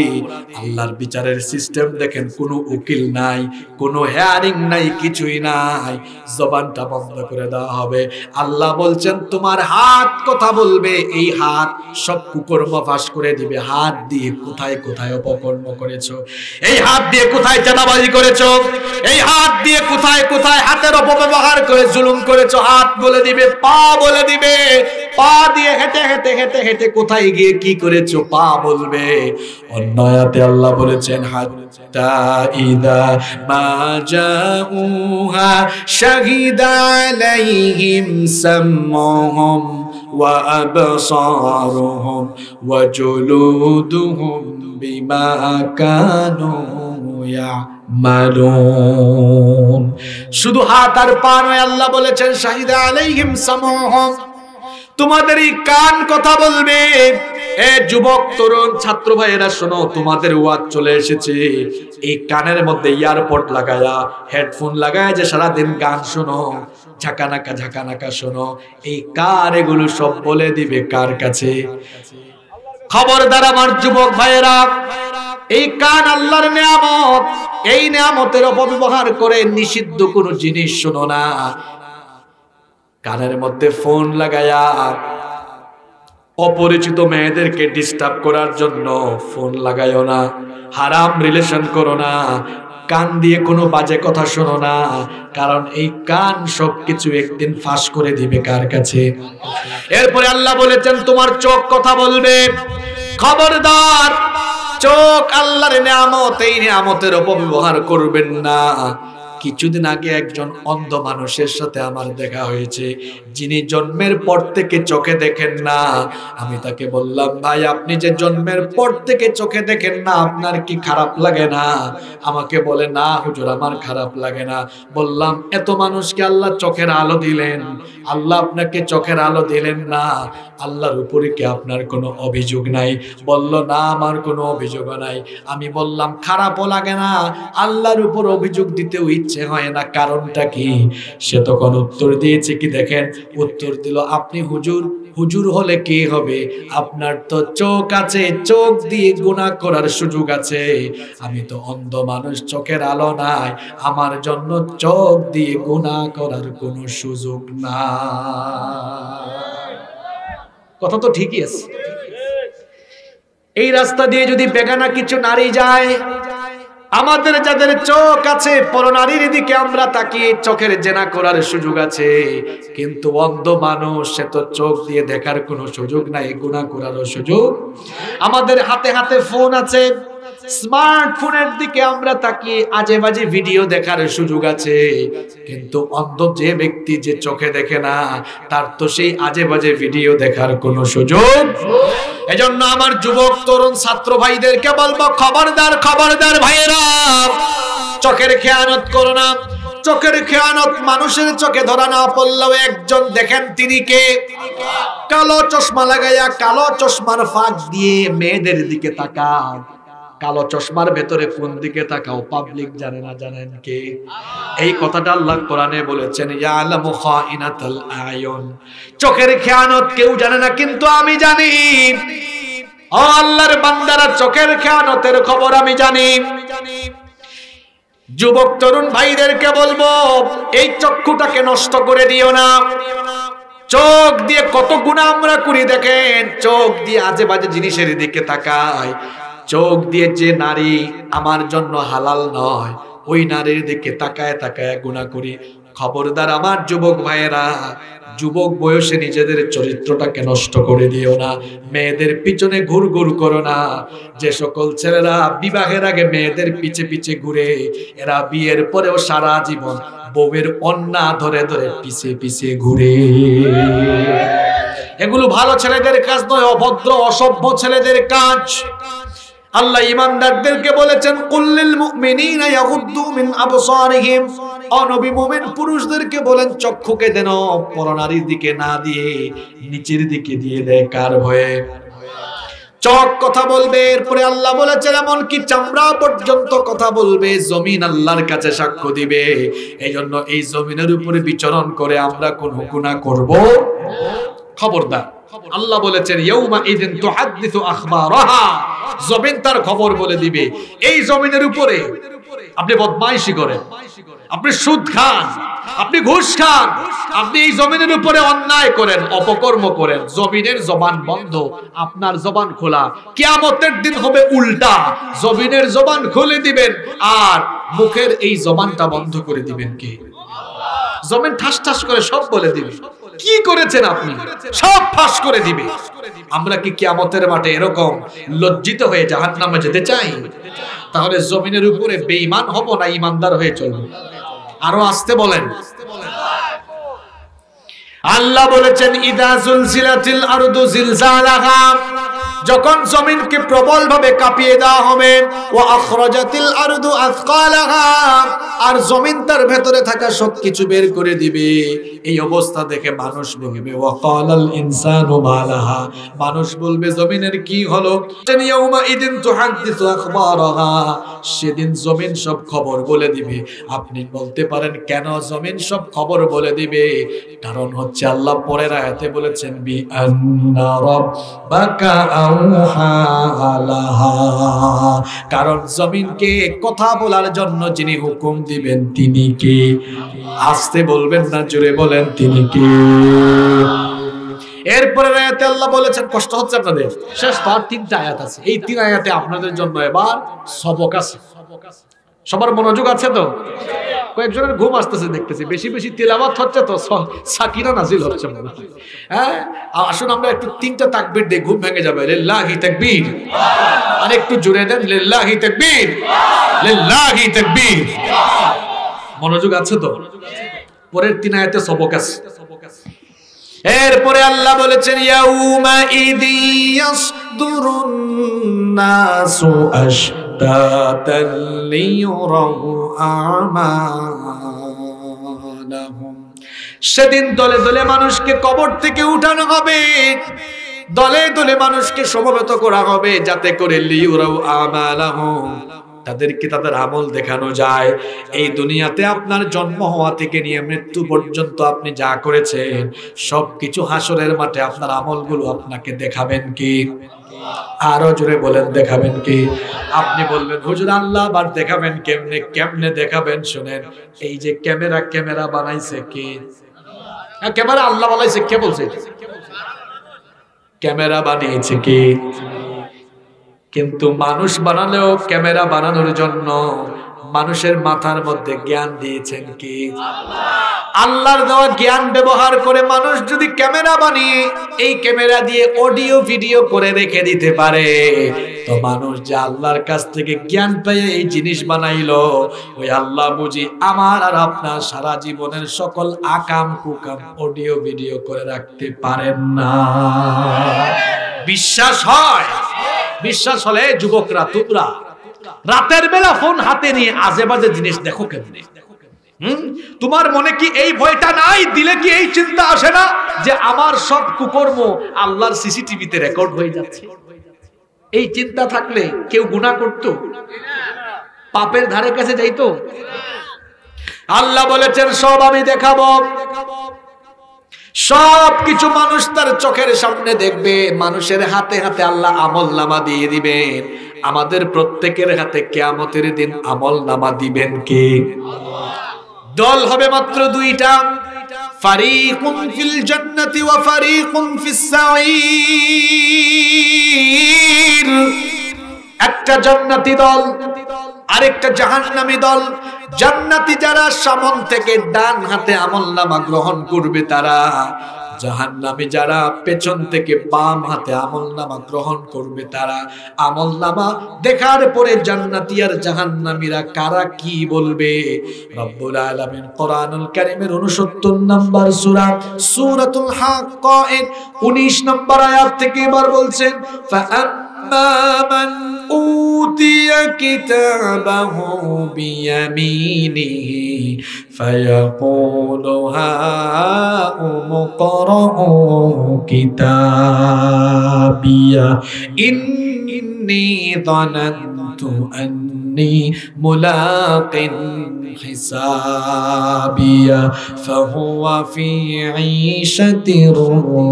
আল্লাহর বিচারের সিস্টেম দেখেন, কোনো উকিল নাই, কোনো হেয়ারিং নাই, কিছুই নাই, জবানটা বন্ধ করে দেওয়া হবে। আল্লাহ বলছেন তোমার হাত কথা বলবে, এই হাত সব কুকর্ম ফাঁস করে দিবে। হাত দিয়ে কোথায় কোথায় অপকর্ম করেছো, এই হাত দিয়ে কোথায় চাঁদাবাজি করেছো, এই হাত দিয়ে কোথায় কোথায় হাতের অপব্যবহার করে জুলুম করেছো, হাত বলে দিবে, পা বলে দিবে, পা দিয়ে হেঁটে হেঁটে হেঁটে হেঁটে কোথায় গিয়ে কি করেছো পা বলবে। অন্য আয়াতে আল্লাহ বলেছেন হাত্তা ইদা মা জাউহা শাহিদা আলাইহিম সামউহুম ওয়া আবসারুহুম ওয়া জুলুদুহুম বিমা কানু ইয়ামালুন। শুধু হাত আর পা নয়, আল্লাহ বলেছেন শাহিদা আলাইহিম সামউহুম, তোমাদের এই কান কথা বলবে। এ যুবক তরুণ ছাত্র ভাইয়েরা শোনো, তোমাদের ওয়াজ চলে এসেছে। এই কানের মধ্যে ইয়ারপড লাগায়া, হেডফোন লাগায়া যে সারাদিন গান শোনো, ঝাঁকানাকা ঝাঁকানাকা শোনো, এই কার এগুলো সব বলে দিবে কার কাছে? খবরদার আমার যুবক ভাইয়েরা, এই কান আল্লাহর নিয়ামত, এই নিয়ামতের অপব্যবহার করে নিষিদ্ধ কোনো জিনিস শোনো না। কানের মধ্যে ফোন লাগায়া অপরিচিত মেয়েদেরকে ডিস্টার্ব করার জন্য ফোন লাগায়ও না, হারাম রিলেশন করো না, কান দিয়ে কোনো বাজে কথা শোনো না, কারণ এই কান সবকিছু একদিন ফাঁস করে দিবে কার কাছে? এরপরে আল্লাহ বলেছেন তোমার চোখ কথা বলবে। খবরদার, চোখ আল্লাহর নিয়ামত, এই নিয়ামতের অপব্যবহার করবেন না। কিছুদিন আগে একজন অন্ধ মানুষের সাথে আমার দেখা হয়েছে, যিনি জন্মের পর থেকে চোখে দেখেন না। আমি তাকে বললাম, ভাই আপনি যে জন্মের পর থেকে চোখে দেখেন না, আপনার কি খারাপ লাগে না? আমাকে বলে, না হুজুর আমার খারাপ লাগে না। বললাম, এত মানুষকে আল্লাহ চোখের আলো দিলেন, আল্লাহ আপনাকে চোখের আলো দিলেন না, আল্লাহর উপরে কি আপনার কোনো অভিযোগ নাই? বলল, না আমার কোনো অভিযোগ নাই। আমি বললাম, খারাপও লাগে না, আল্লাহর উপর অভিযোগ দিতেও ইচ্ছে হয় না, কারণটা কি? সে তখন উত্তর দিয়েছে কি দেখেন, উত্তর দিল, আপনি হুজুর, হুজুর হলে কি হবে, আপনার তো চোখ আছে, চোখ দিয়ে গুনাহ করার সুযোগ আছে। আমি তো অন্ধ মানুষ, চোখের আলো নাই, আমার জন্য চোখ দিয়ে গুনাহ করার কোনো সুযোগ নাই। কথা তো ঠিকই আছে। এই রাস্তা দিয়ে যদি বেগানা কিছু নারী যায়, আমাদের যাদের চোখ আছে, পরনারীর দিকে আমরা তাকিয়ে চোখের জেনা করার সুযোগ আছে, কিন্তু অন্ধ মানুষ, সে তো চোখ দিয়ে দেখার কোনো সুযোগ নাই, গুনাহ করারও সুযোগ। আমাদের হাতে হাতে ফোন আছে, স্মার্টফোনের দিকে আমরা তাকিয়ে আজে বাজে ভিডিও দেখার সুযোগ আছে, কিন্তু অন্ধ যে ব্যক্তি যে চোখে দেখে না, তার তো সেই আজে বাজে ভিডিও দেখার কোনো সুযোগ। এজন্য আমার যুবক তরুণ ছাত্র ভাইদেরকে বলবো, খবরদার খবরদার ভাইয়েরা, চোখের খেয়ানত করো না। চোখের খেয়ানত মানুষের চোখে ধরা না পড়লেও একজন দেখেন, তিনি কে? কালো চশমা লাগাইয়া কালো চশমার ফাঁক দিয়ে মেয়েদের দিকে তাকাও। কালো চশমার ভেতরে কোন দিকে তাকাও পাবলিক জানে না, জানেন কে? এই কথাটা আল্লাহ কোরআনে বলেছেন, ইয়ালামু খাইনাতাল আয়ুন, চোখের খেয়ানত কেউ জানে না, কিন্তু আমি জানি। ও আল্লাহর বান্দারা, চোখের খেয়ানতের খবর আমি জানি। যুবক তরুণ ভাইদেরকে বলবো, এই চক্ষুটাকে নষ্ট করে দিও না। চোখ দিয়ে কত গুনাহ আমরা করি দেখেন, চোখ দিয়ে আজে বাজে জিনিসের দিকে তাকায়, চোখ দিয়ে যে নারী আমার জন্য হালাল নয়, ওই নারীর দিকে তাকায় তাকায় গুনাহ করি। খবরদার আমার যুবক ভাইয়েরা, যুবক বয়সে নিজেদের চরিত্রটাকে নষ্ট করে দিও না, মেয়েদের পিছনে ঘুরঘুর করো না। যে সকল ছেলেরা বিবাহের আগে মেয়েদের পিছে পিছে ঘুরে, এরা বিয়ের পরেও সারা জীবন বউয়ের অন্না ধরে ধরে পিছে পিছে ঘুরে। এগুলো ভালো ছেলেদের কাজ নয়, অভদ্র অসভ্য ছেলেদের কাজ। আল্লাহ ঈমানদারদেরকে বলেছেন কুল্লিল মুমিনিনা ইয়াগুদ্দু মিন আবসারিহিম, ও নবী মুমিন পুরুষদেরকে বলেন চক্ষুকে যেন পরনারীর দিকে না দিয়ে নিচের দিকে দিয়ে দেয়। কার ভয়ে? চোখ কথা বলবে। এরপরে আল্লাহ বলেছেন এমন কি চামড়া পর্যন্ত কথা বলবে। জমিন আল্লাহর কাছে সাক্ষ্য দিবে। এইজন্য এই জমিনের উপরে বিচরণ করে আমরা কোন গুনাহ করব? খবরদার। আল্লাহ বলেছেন ইয়াউমা ইদিন তুহাদ্দিসু আখবারাহা, জমিন তার খবর বলে দিবে। এই জমিনের উপরে আপনি বদমাইশি করেন, আপনি সুদ খান, আপনি ঘুষ খান, আপনি এই জমিনের উপরে অন্যায় করেন, অপকর্ম করেন, জমিনের জবান বন্ধ, আপনার জবান খোলা। কিয়ামতের দিন হবে উল্টা, জমিনের জবান খুলে দিবেন আর মুখের এই জবানটা বন্ধ করে দিবেন কে? জমিন ঠাস ঠাস করে সব বলে দিবে কি করেছেন আপনি, সব ফাঁস করে দিবে। আমরা কি কিয়ামতের মাঠে এরকম লজ্জিত হয়ে জাহান্নামে যেতে চাই? তাহলে জমিনের উপরে বেঈমান হব না ঈমানদার হয়ে চলব? আরো আসতে বলেন। আল্লাহ বলেছেন ইদা জুলজিলাতিল আরদু জিলজালাহা, যখন জমিনকে প্রবল ভাবে কাঁপিয়ে দেওয়া হবে, ওয়া আখরাজাতিল আরদু আথকালাহা, আর জমিন তার ভেতরে থাকা সবকিছু বের করে দিবে। এই অবস্থা দেখে মানুষ বলবে ওয়া ক্বালাল ইনসানু মালাহা, মানুষ বলবে জমিনের কি হলো? ইয়াউমা ইদিন তুহাদ্দিসু আখবারাহা, সেদিন জমিন সব খবর বলে দিবে। আপনি বলতে পারেন কেন জমিন সব খবর বলে দিবে? কারণ হচ্ছে আল্লাহ পরের আয়াতে বলেছেন বি আন্না রাব্বাকা আওহা লাহা, কারণ জমিনকে কথা বলার জন্য যিনি হুকুম দিবেন তিনি কে? আস্তে বলবেন না, জোরে বলেন তিনি কে? এরপরে আয়াতে আল্লাহ বলেছেন, কষ্ট হচ্ছে আপনাদের? শেষ পার 3টা আয়াত আছে, এই 3 আয়াতে আপনাদের জন্য এবার সবক আছে। সবার মনোযোগ আছে তো? কয়েকজনের ঘুম আসতেছে দেখতেছি, বেশি বেশি তিলাওয়াত হচ্ছে তো সাকিনা নাজিল হচ্ছে মনে হয়। হ্যাঁ, আসুন আমরা একটু 3টা তাকবীর দিয়ে ঘুম ভেঙে যাবে। লিল্লাহি তাকবীর, আর একটু জোরে দেন লিল্লাহি তাকবীর, লিল্লাহি তাকবীর। মনোযোগ আছে তো? পরের 3 আয়াতে সবক আছে। এরপরে আল্লাহ বলেছেন ইয়াউমা ইদি ইয়াসদুরুন নাসু আশতাতান লিয়ুরাউ আমালাহুম, সেদিন দলে দলে মানুষকে কবর থেকে উঠানো হবে, দলে দলে মানুষকে সমবেত করা হবে, যাতে করে লিয়ুরাউ আমালাহুম, তাদেরকে তাদের আমল দেখানো যায়। এই দুনিয়াতে আপনার জন্ম হওয়া থেকে নিয়ে মৃত্যু পর্যন্ত আপনি যা করেছেন সবকিছু হাসরের মাঠে আপনার আমলগুলো আপনাকে দেখাবেন কি? আরো জোরে বলেন দেখাবেন কি? আপনি বলবেন হুজুর আল্লাহ আবার দেখাবেন কেমনে? কেমনে দেখাবেন শুনেন। এই যে ক্যামেরা বানাইছে কে? ক্যামেরা আল্লাহ বানাইছে, কে বলছে? ক্যামেরা বানিয়েছে কে? কিন্তু মানুষ বানালেও ক্যামেরা বানানোর জন্য মানুষের মাথার মধ্যে জ্ঞান দিয়েছেন কি? আল্লাহর দেওয়া জ্ঞান ব্যবহার করে মানুষ যদি ক্যামেরা বানিয়ে এই ক্যামেরা দিয়ে অডিও ভিডিও করে রেখে দিতে পারে, তো মানুষ যে আল্লাহর কাছ থেকে জ্ঞান পেয়ে এই জিনিস বানাইলো, ওই আল্লাহ বুঝি আমার আর আপনার সারা জীবনের সকল আকাম কুকাম অডিও ভিডিও করে রাখতে পারেন না? বিশ্বাস হয়? বিশ্বাস হলে যুবকরা তোমরা রাতের বেলা ফোন হাতে নিয়ে আজে বাজে জিনিস দেখো কেমনে? তোমার মনে কি এই ভয়টা নাই? দিলে কি এই চিন্তা আসে না যে আমার সব কুকর্ম আল্লাহর সিসিটিভিতে রেকর্ড হয়ে যাচ্ছে? এই চিন্তা থাকলে কেউ গুনাহ করত? পাপের ধারে কাছে যাইতো? আল্লাহ বলেছেন সব আমি দেখাবো, সব কিছু মানুষ তার চোখের সামনে দেখবে। মানুষের হাতে হাতে আল্লাহ আমলনামা দিয়ে দিবেন। আমাদের প্রত্যেকের হাতে কিয়ামতের দিন আমলনামা দিবেন কে? দল হবে মাত্র 2টা, ফারিকুন ফিল জান্নাতি ওয়া ফারিকুন ফিস সাঈর। একটা জান্নাতি দল, আরেকটা জাহান্নামী দল। জান্নাতি যারা সামন থেকে ডান হাতে আমলনামা গ্রহণ করবে তারা, জাহান্নামী যারা পেছন থেকে বাম হাতে আমলনামা গ্রহণ করবে তারা। আমলনামা দেখার পরে জান্নাতি আর জাহান্নামীরা কারা কি বলবে? রব্বুল আলামিন কোরআনুল কারীমের 69 নম্বর সূরা সূরাতুল হাক্কা 19 নম্বর আয়াত থেকে এবার বলছেন, মান উতিয়া কিতাবাহু বিয়ামিনিহি ফায়াকুলু হাউম ইকরাউ কিতাবিয়া ইন্নী যানানতু আন্নী মুলাকিন হিসাবিয়া ফাহুয়া ফি ঈশাতির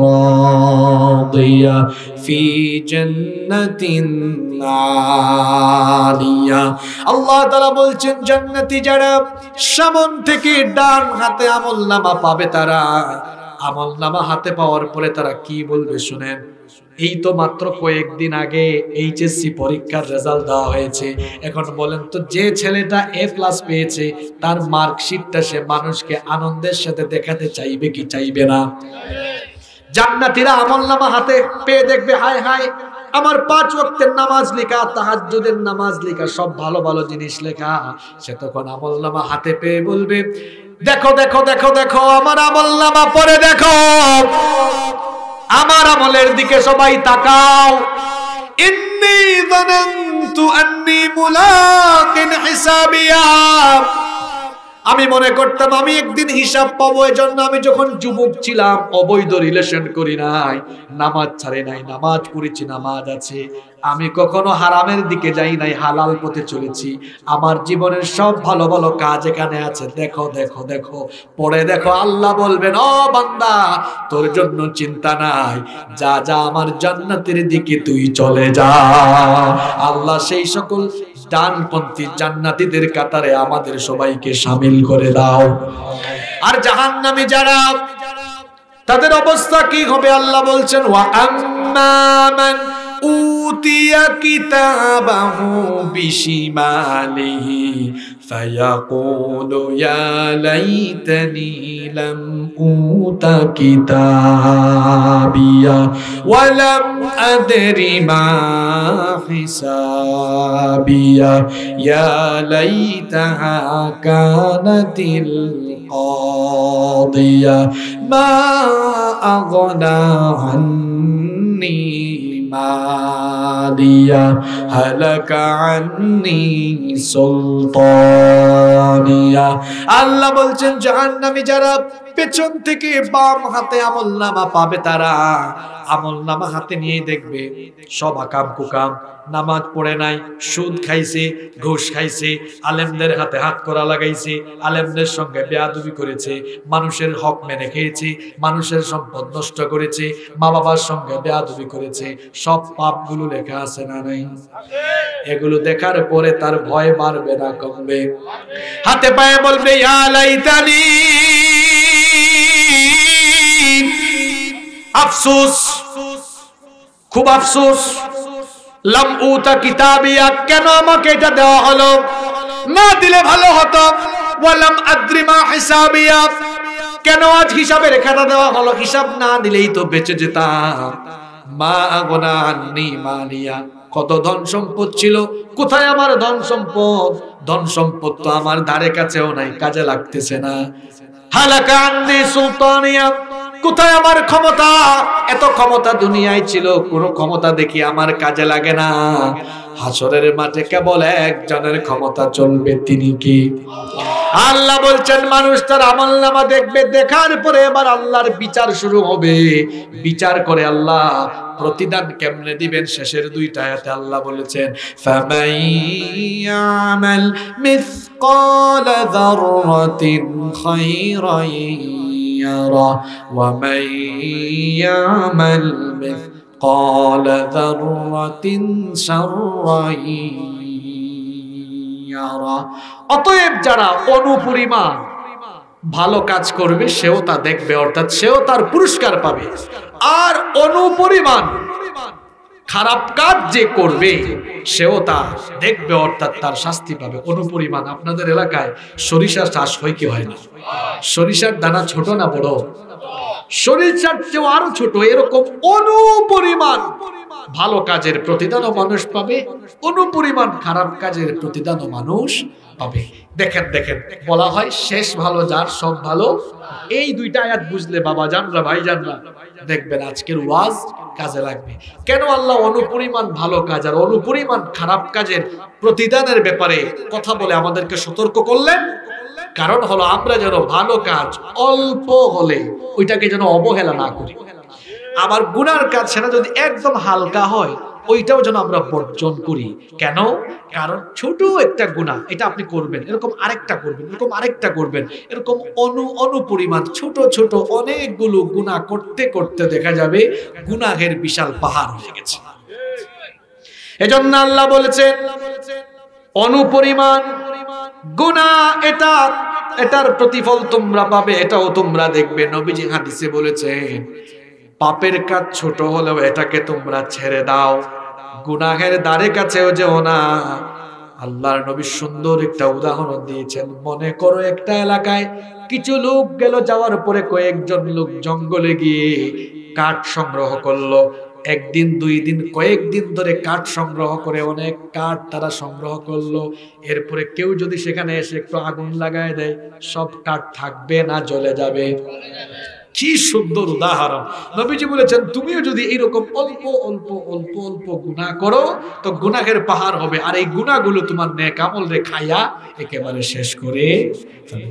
রাদিয়া ফি জান্নাতিন আলিয়া। আল্লাহ তাআলা বলছেন জান্নাতি যারা সামন থেকে ডান হাতে আমলনামা পাবে, তারা আমলনামা হাতে পাওয়ার পরে তারা কি বলবে শুনেন। এই তো মাত্র কয়েকদিন আগে এইচএসসি পরীক্ষার রেজাল্ট দেওয়া হয়েছে। এখন বলেন তো, যে ছেলেটা A+ পেয়েছে তার মার্কশিটটা সে মানুষকে আনন্দের সাথে দেখাতে চাইবে কি চাইবে না? জান্নাতীরা আমলনামা হাতে পেয়ে দেখবে, হায় হায় আমার 5 ওয়াক্তের নামাজ লেখা, তাহাজ্জুদের নামাজ লেখা, সব ভালো ভালো জিনিস লেখা। সে তখন আমলনামা হাতে পেয়ে বলবে, দেখো দেখো দেখো দেখো আমার আমলনামা পড়ে দেখো, আমার আমলের দিকে সবাই তাকাও। ইন্নী যানানতু আন্নী মুলাকিন হিসাবিয়া, আমি মনে করতাম আমি একদিন হিসাব পাবো, এজন্য আমি যখন যুবক ছিলাম অবৈধ রিলেশন করি নাই, নামাজ ছাড়ি নাই, নামাজ পড়েছি, নামাজ আছে, আমি কখনো হারামের দিকে যাই নাই, হালাল পথে চলেছি। আমার জীবনের সব ভালো ভালো কাজ এখানে আছে, দেখো দেখো দেখো, পড়ে দেখো। আল্লাহ বলবেন, ও বান্দা তোর জন্য চিন্তা নাই, যা যা আমার জান্নাতের দিকে তুই চলে যা। আল্লাহ সেই সকল ডানপন্থী জান্নাতীদের কাতারে আমাদের সবাইকে শামিল করে দাও। আর জাহান্নামী যারা, তাদের অবস্থা কি হবে? আল্লাহ বলছেন, ওয়া আম্মা মান উতিয়া কিতাবাহু বিশিমালিহি ফায়াকুলু ইয়া লাইতানি লাম উতা কিতাবিয়া ওয়া লাম আদরি মা হিসাবিয়া ইয়া লাইতাহা কানাতিল কাদিয়া মা আগনা আন্নি মালিয়া হালাকা আন্নি সুলতানিয়া। আল্লাহ বলছেন জাহান্নামী যারা পেছন থেকে বাম হাতে আমলনামা পাবে, তারা আমলনামা হাতে নিয়ে দেখবে সব আকাম কুকাম, নামাজ পড়ে নাই, সুদ খাইছে, ঘুষ খাইছে, আলেমদের হাতে হাত করা লাগাইছে, আলেমদের সঙ্গে বেয়াদবি করেছে, মানুষের হক মেনে খেয়েছে, মানুষের সম্পদ নষ্ট করেছে, মা বাবার সঙ্গে বেয়াদবি করেছে, সব পাপগুলো লেখা আছে না নাই? এগুলো দেখার পরে তার ভয় বাড়বে না কমবে? হাতে পায়ে বলবে, ইয়া লাইতানি, আফসোস, খুব আফসোস, লাম উতা কিতাবিয়া, কেন আমাকে এটা দেওয়া হলো, না দিলে ভালো হতো। ওয়ালাম আদ্রি মা হিসাবিয়া, কেন আজ হিসাবের খাতা দেওয়া হলো, হিসাব না দিলেই তো বেঁচে যেতাম। মা আগনা আন্নি মালিয়া, কত ধন সম্পদ ছিল, কোথায় আমার ধন সম্পদ? ধন সম্পদ তো আমার ধারে কাছেও নাই, কাজে লাগতেছে না। হালাকা আন্নি সুলতানিয়া, কোথায় আমার ক্ষমতা? এত ক্ষমতা দুনিয়ায় ছিল, কোন ক্ষমতা দেখি আমার কাজে লাগে না। হাসরের মাঠে কেবল একজনের ক্ষমতা চলবে, তিনি কি? আল্লাহ বলছেন মানুষ তার আমলনামা দেখবে, দেখার পরে এবার আল্লাহর বিচার শুরু হবে। বিচার করে আল্লাহ প্রতিদান কেমনে দিবেন, শেষের দুইটা আয়াতে আল্লাহ বলেছেন, ফামাইয়ামাল মিসকালা যাররাতিন খায়রান ইয়ারা ওয়া মান ইয়ামাল মিসকালা যাররাতিন শাররান ইয়ারা। অতএব যারা অনুপরিমাণ ভালো কাজ করবে সেও তা দেখবে, অর্থাৎ সেও তার পুরস্কার পাবে। আর অনুপরিমাণ খারাপ কাজ যে করবে সেও তা দেখবে, অর্থাৎ তার শাস্তি পাবে। অনুপরিমাণ, আপনাদের এলাকায় সরিষা চাষ হয় কি হয় না? সরিষার দানা ছোট না বড়? সরিষার চেয়ে আরো ছোট। এরকম অনুপরিমাণ ভালো কাজের প্রতিদানও মানুষ পাবে, অনুপরিমাণ খারাপ কাজের প্রতিদানও মানুষ পাবে। দেখেন দেখেন, বলা হয় শেষ ভালো যার সব ভালো। এই দুইটা আয়াত বুঝলে বাবা জানরা, ভাই জানরা, দেখবেন আজকের ওয়াজ কাজে লাগবে। কেন আল্লাহ অনুপরিমাণ ভালো কাজ আর অনুপরিমাণ খারাপ কাজের প্রতিদানের ব্যাপারে কথা বলে আমাদেরকে সতর্ক করলেন? কারণ হলো আমরা যেন ভালো কাজ অল্প হলে ওইটাকে যেন অবহেলা না করি, আবার গুনার কাজ সেটা যদি একদম হালকা হয় ওইটাও যেন আমরা বর্জন করি। কেন? কারণ ছোট একটা গুনাহ, এটা আপনি করবেন, এরকম আরেকটা করবেন, এরকম আরেকটা করবেন, এরকম অনুপরিমাণ ছোট ছোট অনেকগুলো গুনাহ করতে করতে দেখা যাবে গুনাহের বিশাল পাহাড় হয়ে গেছে। এজন্য আল্লাহ বলেছেন অনুপরিমাণ গুনাহ এটার প্রতিফল তোমরা পাবে, এটাও তোমরা দেখবে। নবীজি হাদিসে বলেছেন পাপের কাজ ছোট হলেও এটাকে তোমরা ছেড়ে দাও, গুনাহের দ্বারে কাছেও যেও না। আল্লাহর নবী সুন্দর একটা উদাহরণ দিয়েছেন। মনে করো একটা এলাকায় কিছু লোক গেল, যাওয়ার পরে কয়েকজন লোক জঙ্গলে গিয়ে কাঠ সংগ্রহ করলো। একদিন দুই দিন কয়েকদিন ধরে কাঠ সংগ্রহ করে অনেক কাঠ তারা সংগ্রহ করলো। এরপরে কেউ যদি সেখানে এসে একটু আগুন লাগায় দেয়, সব কাঠ থাকবে না জ্বলে যাবে? কি সুন্দর উদাহরণ! নবীজি বলেছেন তুমিও যদি এরকম অল্প অল্প অল্প অল্প গুনাহ করো তো গুনাহের পাহাড় হবে, আর এই গুনাহগুলো তোমার নেক আমল রে খাইয়া একেবারে শেষ করে।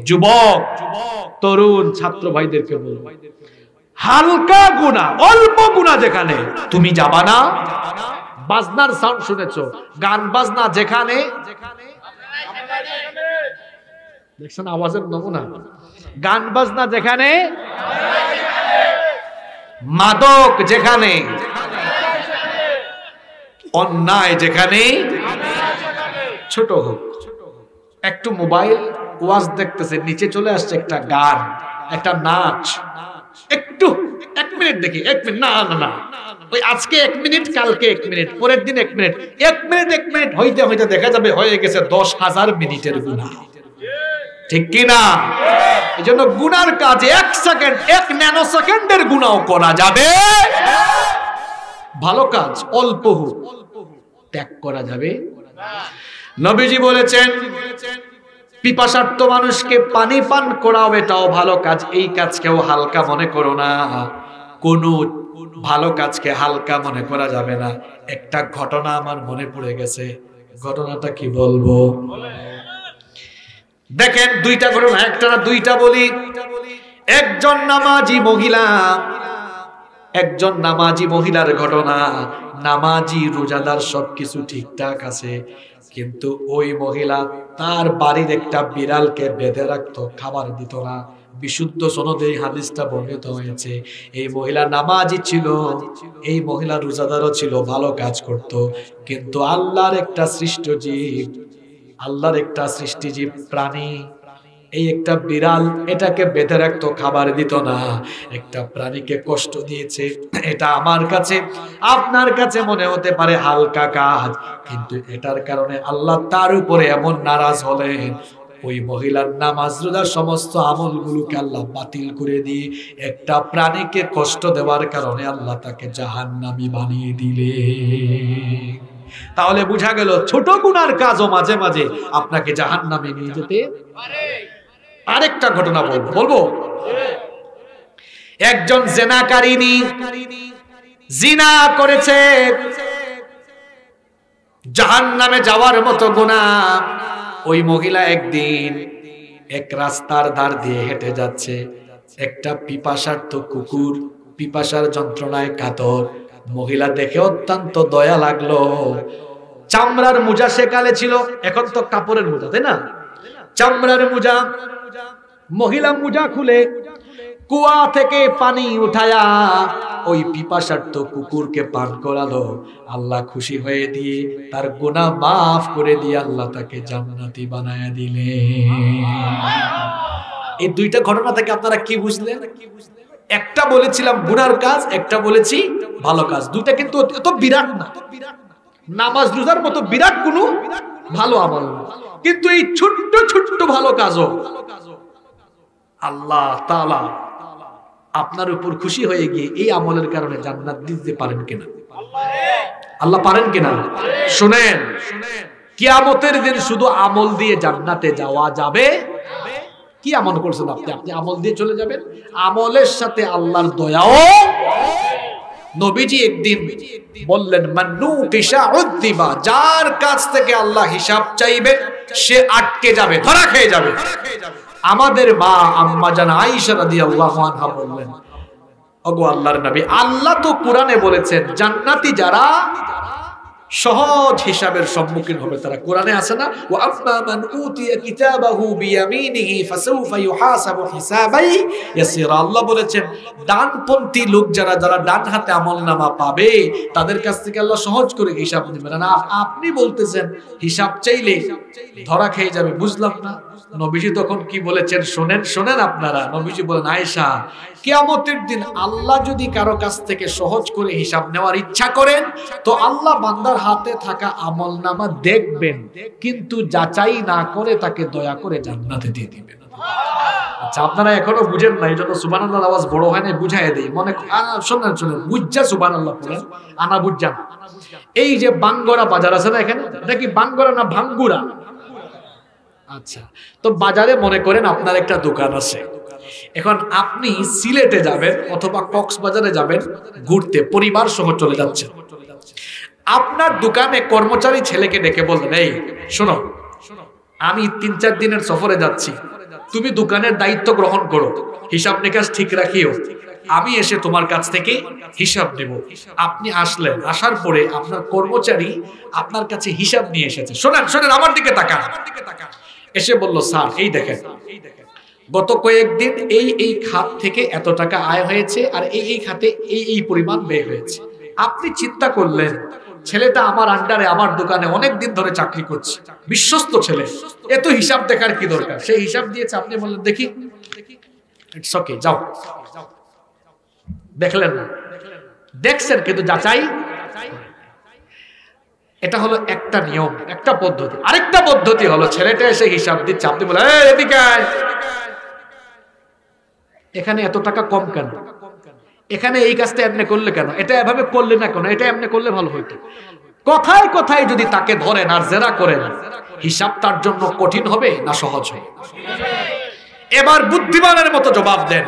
যুবক, তরুণ ছাত্র ভাইদেরকে বলবো, হালকা গুনাহ, অল্প গুনাহ যেখানে তুমি যাবা না। বাজনার সাউন্ড শুনেছো? গান বাজনা যেখানে, দেখছেন আওয়াজের নমুনা? গান বাজনা যেখানে, মাদক যেখানে, অন্যায় যেখানে, ছোট হোক, একটু মোবাইল ওয়াজ দেখতেছে, নিচে চলে আসছে একটা গান, একটা নাচ, একটু 1 মিনিট দেখি, 1 মিনিট, না না না, ওই আজকে 1 মিনিট, কালকে 1 মিনিট, পরের দিন 1 মিনিট, 1 মিনিট 1 মিনিট হইতে হইতে দেখা যাবে হয়ে গেছে 10,000 মিনিটের গুনাহ। ঠিক কি না? এজন্য গুনার কাজে 1 সেকেন্ড, 1 ন্যানো সেকেন্ডের গুনাহ করা যাবে, ভালো কাজ অল্প হোক ত্যাগ করা যাবে। নবীজি বলেছেন পিপাসার্ত মানুষকে পানি পান করাও এটাও ভালো কাজ, এই কাজকেও হালকা মনে করো না। কোন ভালো কাজকে হালকা মনে করা যাবে না। একটা ঘটনা আমার মনে পড়ে গেছে, ঘটনাটা কি বলবো? দেখেন দুইটা ঘটনা, একটা না দুইটা বলি। একজন নামাজি মহিলার ঘটনা। নামাজি রোজাদার সবকিছু ঠিকঠাক আছে, কিন্তু ওই মহিলা তার বাড়ির একটা বিড়ালকে বেঁধে রাখতো, খাবার দিত না। বিশুদ্ধ সনদে এই হাদিসটা বর্ণিত হয়েছে। এই মহিলা নামাজি ছিল, এই মহিলা রোজাদারও ছিল, ভালো কাজ করত, কিন্তু আল্লাহর একটা সৃষ্টি জীব প্রাণী, এই একটা বিড়াল এটাকে বেঁধে রাখতো, খাবার দিত না, একটা প্রাণীকে কষ্ট দিয়েছে। এটা আমার কাছে আপনার কাছে মনে হতে পারে হালকা কাজ, কিন্তু এটার কারণে আল্লাহ তার উপরে এমন নারাজ হলেন, ওই মহিলার নামাজ রোজার সমস্ত আমলগুলোকে আল্লাহ বাতিল করে দিয়ে একটা প্রাণীকে কষ্ট দেওয়ার কারণে আল্লাহ তাকে জাহান্নামী বানিয়ে দিলেন। তাহলে বোঝা গেল ছোট গুনার কাজও মাঝে মাঝে আপনাকে জাহান্নামে নিয়ে যেতে পারে। আরেকটা ঘটনা বলবো। একজন জিনাকারিনী জিনা করেছে, জাহান্নামে যাওয়ার মতো গুনাহ। ওই মহিলা একদিন এক রাস্তার ধার দিয়ে হেঁটে যাচ্ছে, একটা পিপাসার্ত কুকুর পিপাসার যন্ত্রণায় কাতর। মহিলা দেখে অত্যন্ত দয়া লাগলো। চামড়ার মোজা সেকালে ছিল, এখন তো কাপড়ের মোজা, তাই না? চামড়ার মোজা, মহিলা মোজা খুলে কুয়া থেকে পানি উঠায়া ওই পিপাসার্ত কুকুরকে পান করালো। আল্লাহ খুশি হয়ে দিয়ে তার গুনাহ মাফ করে দিয়ে আল্লাহ তাকে জান্নাতি বানায়া দিলেন। এই দুইটা ঘটনা থেকে আপনারা কি বুঝলেন? একটা বলেছিলাম গুনার কাজ, একটা বলেছি ভালো কাজ। দুইটা কিন্তু এত বিরাট না, নামাজ রোজার মতো বিরাট কোনো ভালো আমল না, কিন্তু এই ছোট্ট ছোট্ট ভালো কাজও আল্লাহ তাআলা আপনার উপর খুশি হয়ে গিয়ে এই আমলের কারণে জান্নাত দিতে পারেন কিনা? আল্লাহ পারেন কিনা? শুনেন, কিয়ামতের দিন শুধু আমল দিয়ে জান্নাতে যাওয়া যাবে? কি আমল করছেন আপনি? আপনি আমল দিয়ে চলে যাবেন, আমলের সাথে আল্লাহর দয়াও নবীজি একদিন বললেন, মান্নু কিশা উদ্দিবা, যার কাছ থেকে আল্লাহ হিসাব চাইবে সে আটকে যাবে, ধরা খেয়ে যাবে। আমাদের মা আম্মা জান আয়েশা রাদিয়াল্লাহু আনহা বললেন, ওগো আল্লাহর নবী, আল্লাহ তো কোরআনে বলেছেন জান্নাতি যারা সহজ হিসাবের সম্মুখীন হবে তারা। কোরআনে আছে না, ওয়া আম্মা মান উতিয়া কিতাবাহু বিয়ামিনিহি ফাসাউফা ইউহাসাবু হিসাবাই ইয়াসিরা। আল্লাহ বলেছেন ডানপন্থী লোক যারা ডান হাতে আমলনামা পাবে তাদের কাছ থেকে আল্লাহ সহজ করে হিসাব নেবেন। না আপনি বলতেছেন হিসাব চাইলে ধরা খেয়ে যাবে, বুঝলাম না। নবীজি তখন কি বলেছেন শোনেন আপনারা। নবীজি বলেন, আয়েশা, কিয়ামতের দিন আল্লাহ যদি কারো কাছ থেকে সহজ করে হিসাব নেওয়ার ইচ্ছা করেন তো আল্লাহ বান্দার হাতে থাকা আমলনামা দেখবেন, কিন্তু যাচাই না করে তাকে দয়া করে জান্নাতে দিয়ে দিবেন। আচ্ছা, আপনারা এখনো বুঝেন না, এই জন্য সুবহানাল্লাহর আওয়াজ বড় হয় না, বুঝাই দেই। মনে শোনেন বুঝা সুবহানাল্লাহ বলেন, আনা বুঝা। এই যে বাঙ্গরা বাজার আছে না, এখানে নাকি বাঙ্গরা না ভাঙ্গুরা? আচ্ছা, তো বাজারে মনে করেন আপনার একটা দোকান আছে। এখন আপনি সিলেটে যাবেন অথবা কক্সবাজারে যাবেন ঘুরতে, পরিবার সহ চলে যাচ্ছেন। আপনার দোকানে কর্মচারী ছেলেকে ডেকে বললেন, এই শোনো, আমি 3-4 দিনের সফরে যাচ্ছি, তুমি দোকানের দায়িত্ব গ্রহণ করো, হিসাব নিকাশ ঠিক রাখিও, আমি এসে তোমার কাছ থেকে হিসাব নেব। আপনি আসলেন, আসার পরে আপনার কর্মচারী আপনার কাছে হিসাব নিয়ে এসেছে। শোনেন আমার দিকে তাকান। এসে বলল, স্যার এই দেখেন, গত কয়েকদিন এই খাত থেকে এত টাকা আয় হয়েছে আর এই খাতে এই পরিমাণ ব্যয় হয়েছে। আপনি চিন্তা করলেন ছেলেটা আমার আন্ডারে আমার দোকানে অনেক দিন ধরে চাকরি করছে, বিশ্বস্ত ছেলে, এত হিসাব দেখার কি দরকার? সেই হিসাব দিয়েছে। আপনি বললেন, দেখি, ইটস ওকে, যাও। দেখলেন না, দেখছেন কিন্তু যাচাই। এটা হলো একটা নিয়ম, একটা পদ্ধতি। আরেকটা পদ্ধতি হলো ছেলেটা এসে হিসাব দিচ্ছে, আপনি বলেন, এদিকে আয়, এখানে এত টাকা কম কেন, এখানে এই কাজটা এমনি করলে কেন, এটা এভাবে করলে না কেন, এটা এমনি করলে ভালো হইতো। কথায় কথায় যদি তাকে ধরেন আর জেরা করেন, হিসাব তার জন্য কঠিন হবে না সহজ হবে? এবার বুদ্ধিমানের মতো জবাব দেন,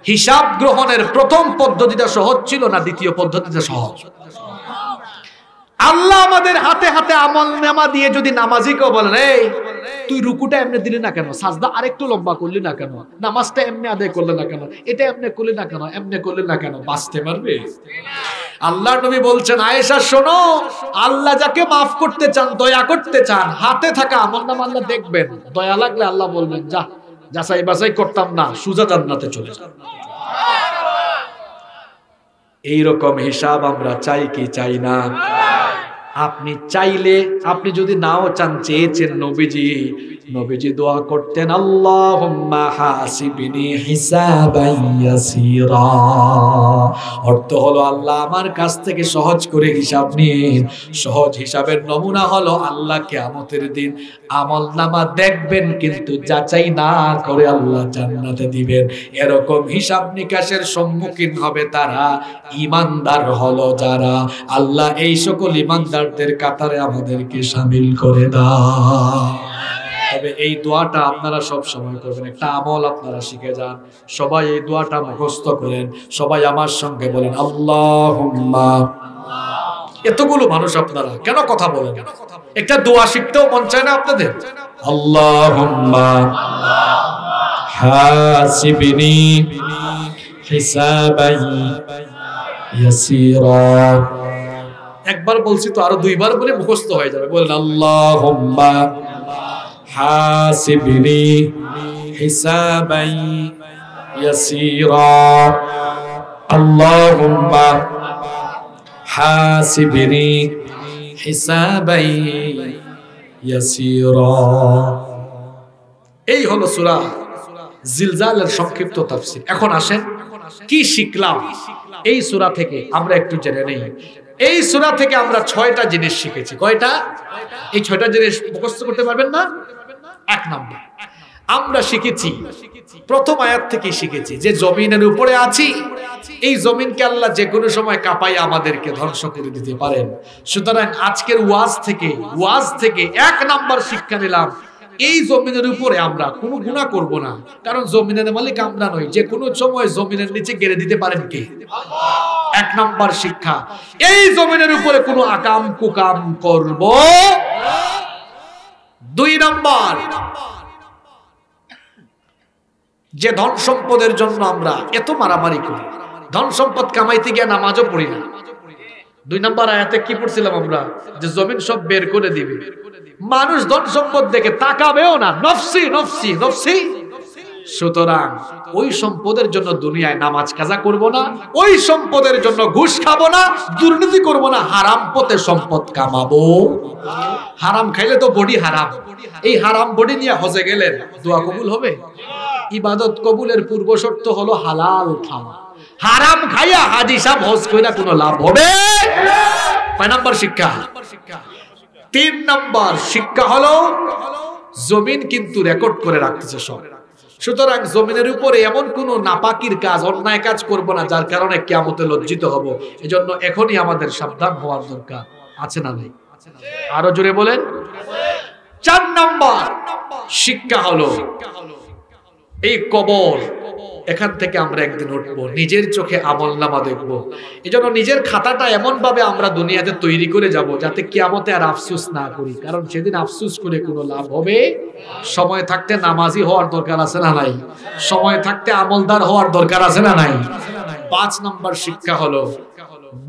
হিসাব গ্রহণের প্রথম পদ্ধতিটা সহজ ছিল না দ্বিতীয় পদ্ধতিটা সহজ? আল্লাহ আমাদের হাতে হাতে আমলনামা দিয়ে যদি নামাজিকেও বলেন, এই তুই রুকুটা এমনি দিলি না কেন, সাজদা আরেকটু লম্বা করলি না কেন, নামাজটা এমনি আদায় করলে না কেন, এটা এমনি করলি না কেন, এমনি করলি না কেন, বাঁচতে পারবে? আল্লাহর নবী বলছেন, আয়েশা শোনো, আল্লাহ যাকে মাফ করতে চান, দয়া করতে চান, হাতে থাকা আমলনামা আল্লাহ দেখবেন, দয়া লাগলে আল্লাহ বলবেন, যা, যাচাই বাছাই করতাম না, সুজা জান্নাতে চলে যা। এইরকম হিসাব আমরা চাই কি চাই না? আপনি চাইলে, আপনি যদি নাও চান, চেয়েছেন, নবীজি দোয়া করতেন, আল্লাহুম্মা হাসিবনি হিসাবান ইয়াসীরা। অর্থ হলো, আল্লাহ আমার কাছ থেকে সহজ করে হিসাব নিন। সহজ হিসাবের নমুনা হলো আল্লাহ কিয়ামতের দিন আমলনামা দেখবেন, কিন্তু যাচাই না করে আল্লাহ জান্নাতে দিবেন। এরকম হিসাব নিকাশের সম্মুখীন হবে তারা, ঈমানদার হলো যারা। আল্লাহ এই সকল ঈমানদারদের কাতারে আমাদেরকে শামিল করে দাও। তবে এই দোয়াটা আপনারা সব সময় করবেন, একটা আমল আপনারা শিখে যান। সবাই এই দোয়াটা মুখস্থ করেন, সবাই আমার সঙ্গে বলেন, আল্লাহুম্মা। এতগুলো মানুষ আপনারা কেন কথা বলেন? একটা দোয়া শিখতেও মন চায় না আপনাদের? আল্লাহুম্মা হাসিবনি হিসাবান ইয়াসীরা। একবার বলছি তো, আরো 2বার বলে মুখস্থ হয়ে যাবে। বলেন, আল্লাহুম্মা হাসিবনি হিসাবান ইয়াসীরা। আল্লাহুম্মা হাসিবনি হিসাবান ইয়াসীরা। এই হলো সূরা জিলজালের সংক্ষিপ্ত তাফসীর। এখন আসেন কি শিখলাম এই সূরা থেকে, আমরা একটু জেনে নেই। এই সূরা থেকে আমরা 6টা জিনিস শিখেছি। কয়টা? এই 6টা জিনিস মুখস্থ করতে পারবেন না? 1 নাম্বার, আমরা শিখেছি, প্রথম আয়াত থেকে শিখেছি যে জমিনের উপরে আছি, এই জমিনকে আল্লাহ যে কোনো সময় কাঁপাই আমাদেরকে ধ্বংস করে দিতে পারেন। সুতরাং আজকের ওয়াজ থেকে 1 নাম্বার শিক্ষা নিলাম, এই জমিনের উপরে আমরা কোনো গুনাহ করব না, কারণ জমিনের মালিক আমরা নই। যে কোনো সময় জমিনের নিচে গেড়ে দিতে পারেন কে? এক নাম্বার শিক্ষা, এই জমিনের উপরে কোনো আকাম কুকাম করব। দুই নাম্বার, যে ধন সম্পদের জন্য আমরা এত মারামারি করি, ধন সম্পদ কামাইতে গিয়ে নামাজও পড়ি না। 2 নাম্বার আয়াতে কি পড়ছিলাম আমরা, যে জমিন সব বের করে দিবে, মানুষ ধন সম্পদ দেখে তাকাবেও না, নফসি নফসি নফসি। সুতরাং ওই সম্পদের জন্য দুনিয়ায় নামাজ কাজা করব না, ওই সম্পদের জন্য ঘুষ খাবো না, দুর্নীতি করব না, হারাম পথে সম্পদ কামাবো। হারাম খাইলে তো বডি হারাম, এই হারাম বডি নিয়ে হজে গেলেন দোয়া কবুল হবে? ইবাদত কবুলের পূর্ব শর্ত হলো হালাল খাওয়া। হারাম খাইয়া হাজি সাহেব হজ কইরা কোনো লাভ হবে? 5 নাম্বার শিক্ষা। 3 নাম্বার শিক্ষা হলো জমিন কিন্তু রেকর্ড করে রাখতেছে সব। সুতরাং জমিনের উপরে এমন কোন নাপাকির কাজ, অন্যায় কাজ করব না যার কারণে কিয়ামতে লজ্জিত হব। এজন্য এখনই আমাদের সাবধান হওয়ার দরকার আছে না নাই? আরো জোরে বলেন। 4 নাম্বার শিক্ষা হলো এই কবর, এখান থেকে আমরা একদিন উঠবো, নিজের চোখে আমলনামা দেখবো। এজন্য নিজের খাতাটা এমন ভাবে আমরা দুনিয়াতে তৈরি করে যাব যাতে কিয়ামতে আর আফসোস না করি, কারণ সেদিন আফসোস করে কোনো লাভ হবে? সময় থাকতে নামাজি হওয়ার দরকার আছে না নাই? সময় থাকতে আমলদার হওয়ার দরকার আছে না নাই? 5 নাম্বার শিক্ষা হলো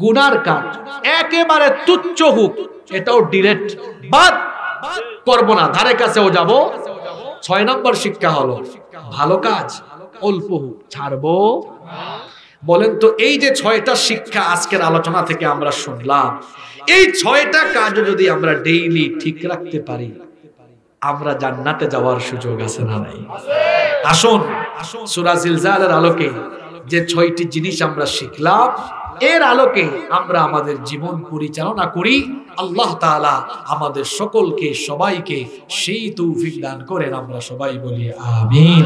গুনার কাজ একেবারে তুচ্ছ হোক, এটাও ডিলেট বাদ করব না, ধারে কাছেও যাব। 6 নাম্বার শিক্ষা হলো ভালো কাজ অল্প হোক ছাড়বো। বলেন তো, এই যে 6টা শিক্ষা আজকের আলোচনা থেকে আমরা শুনলাম, এই 6টা কাজ যদি আমরা ডেইলি ঠিক রাখতে পারি, আমরা জান্নাতে যাওয়ার সুযোগ আছে না নাই? আসুন সূরা জিলজালের আলোকে যে 6টি জিনিস আমরা শিখলাম, এর আলোকে আমরা আমাদের জীবন পরিচালনা করি। আল্লাহ তাআলা আমাদের সকলকে, সবাইকে সেই তৌফিক দান করেন। আমরা সবাই বলি আমিন।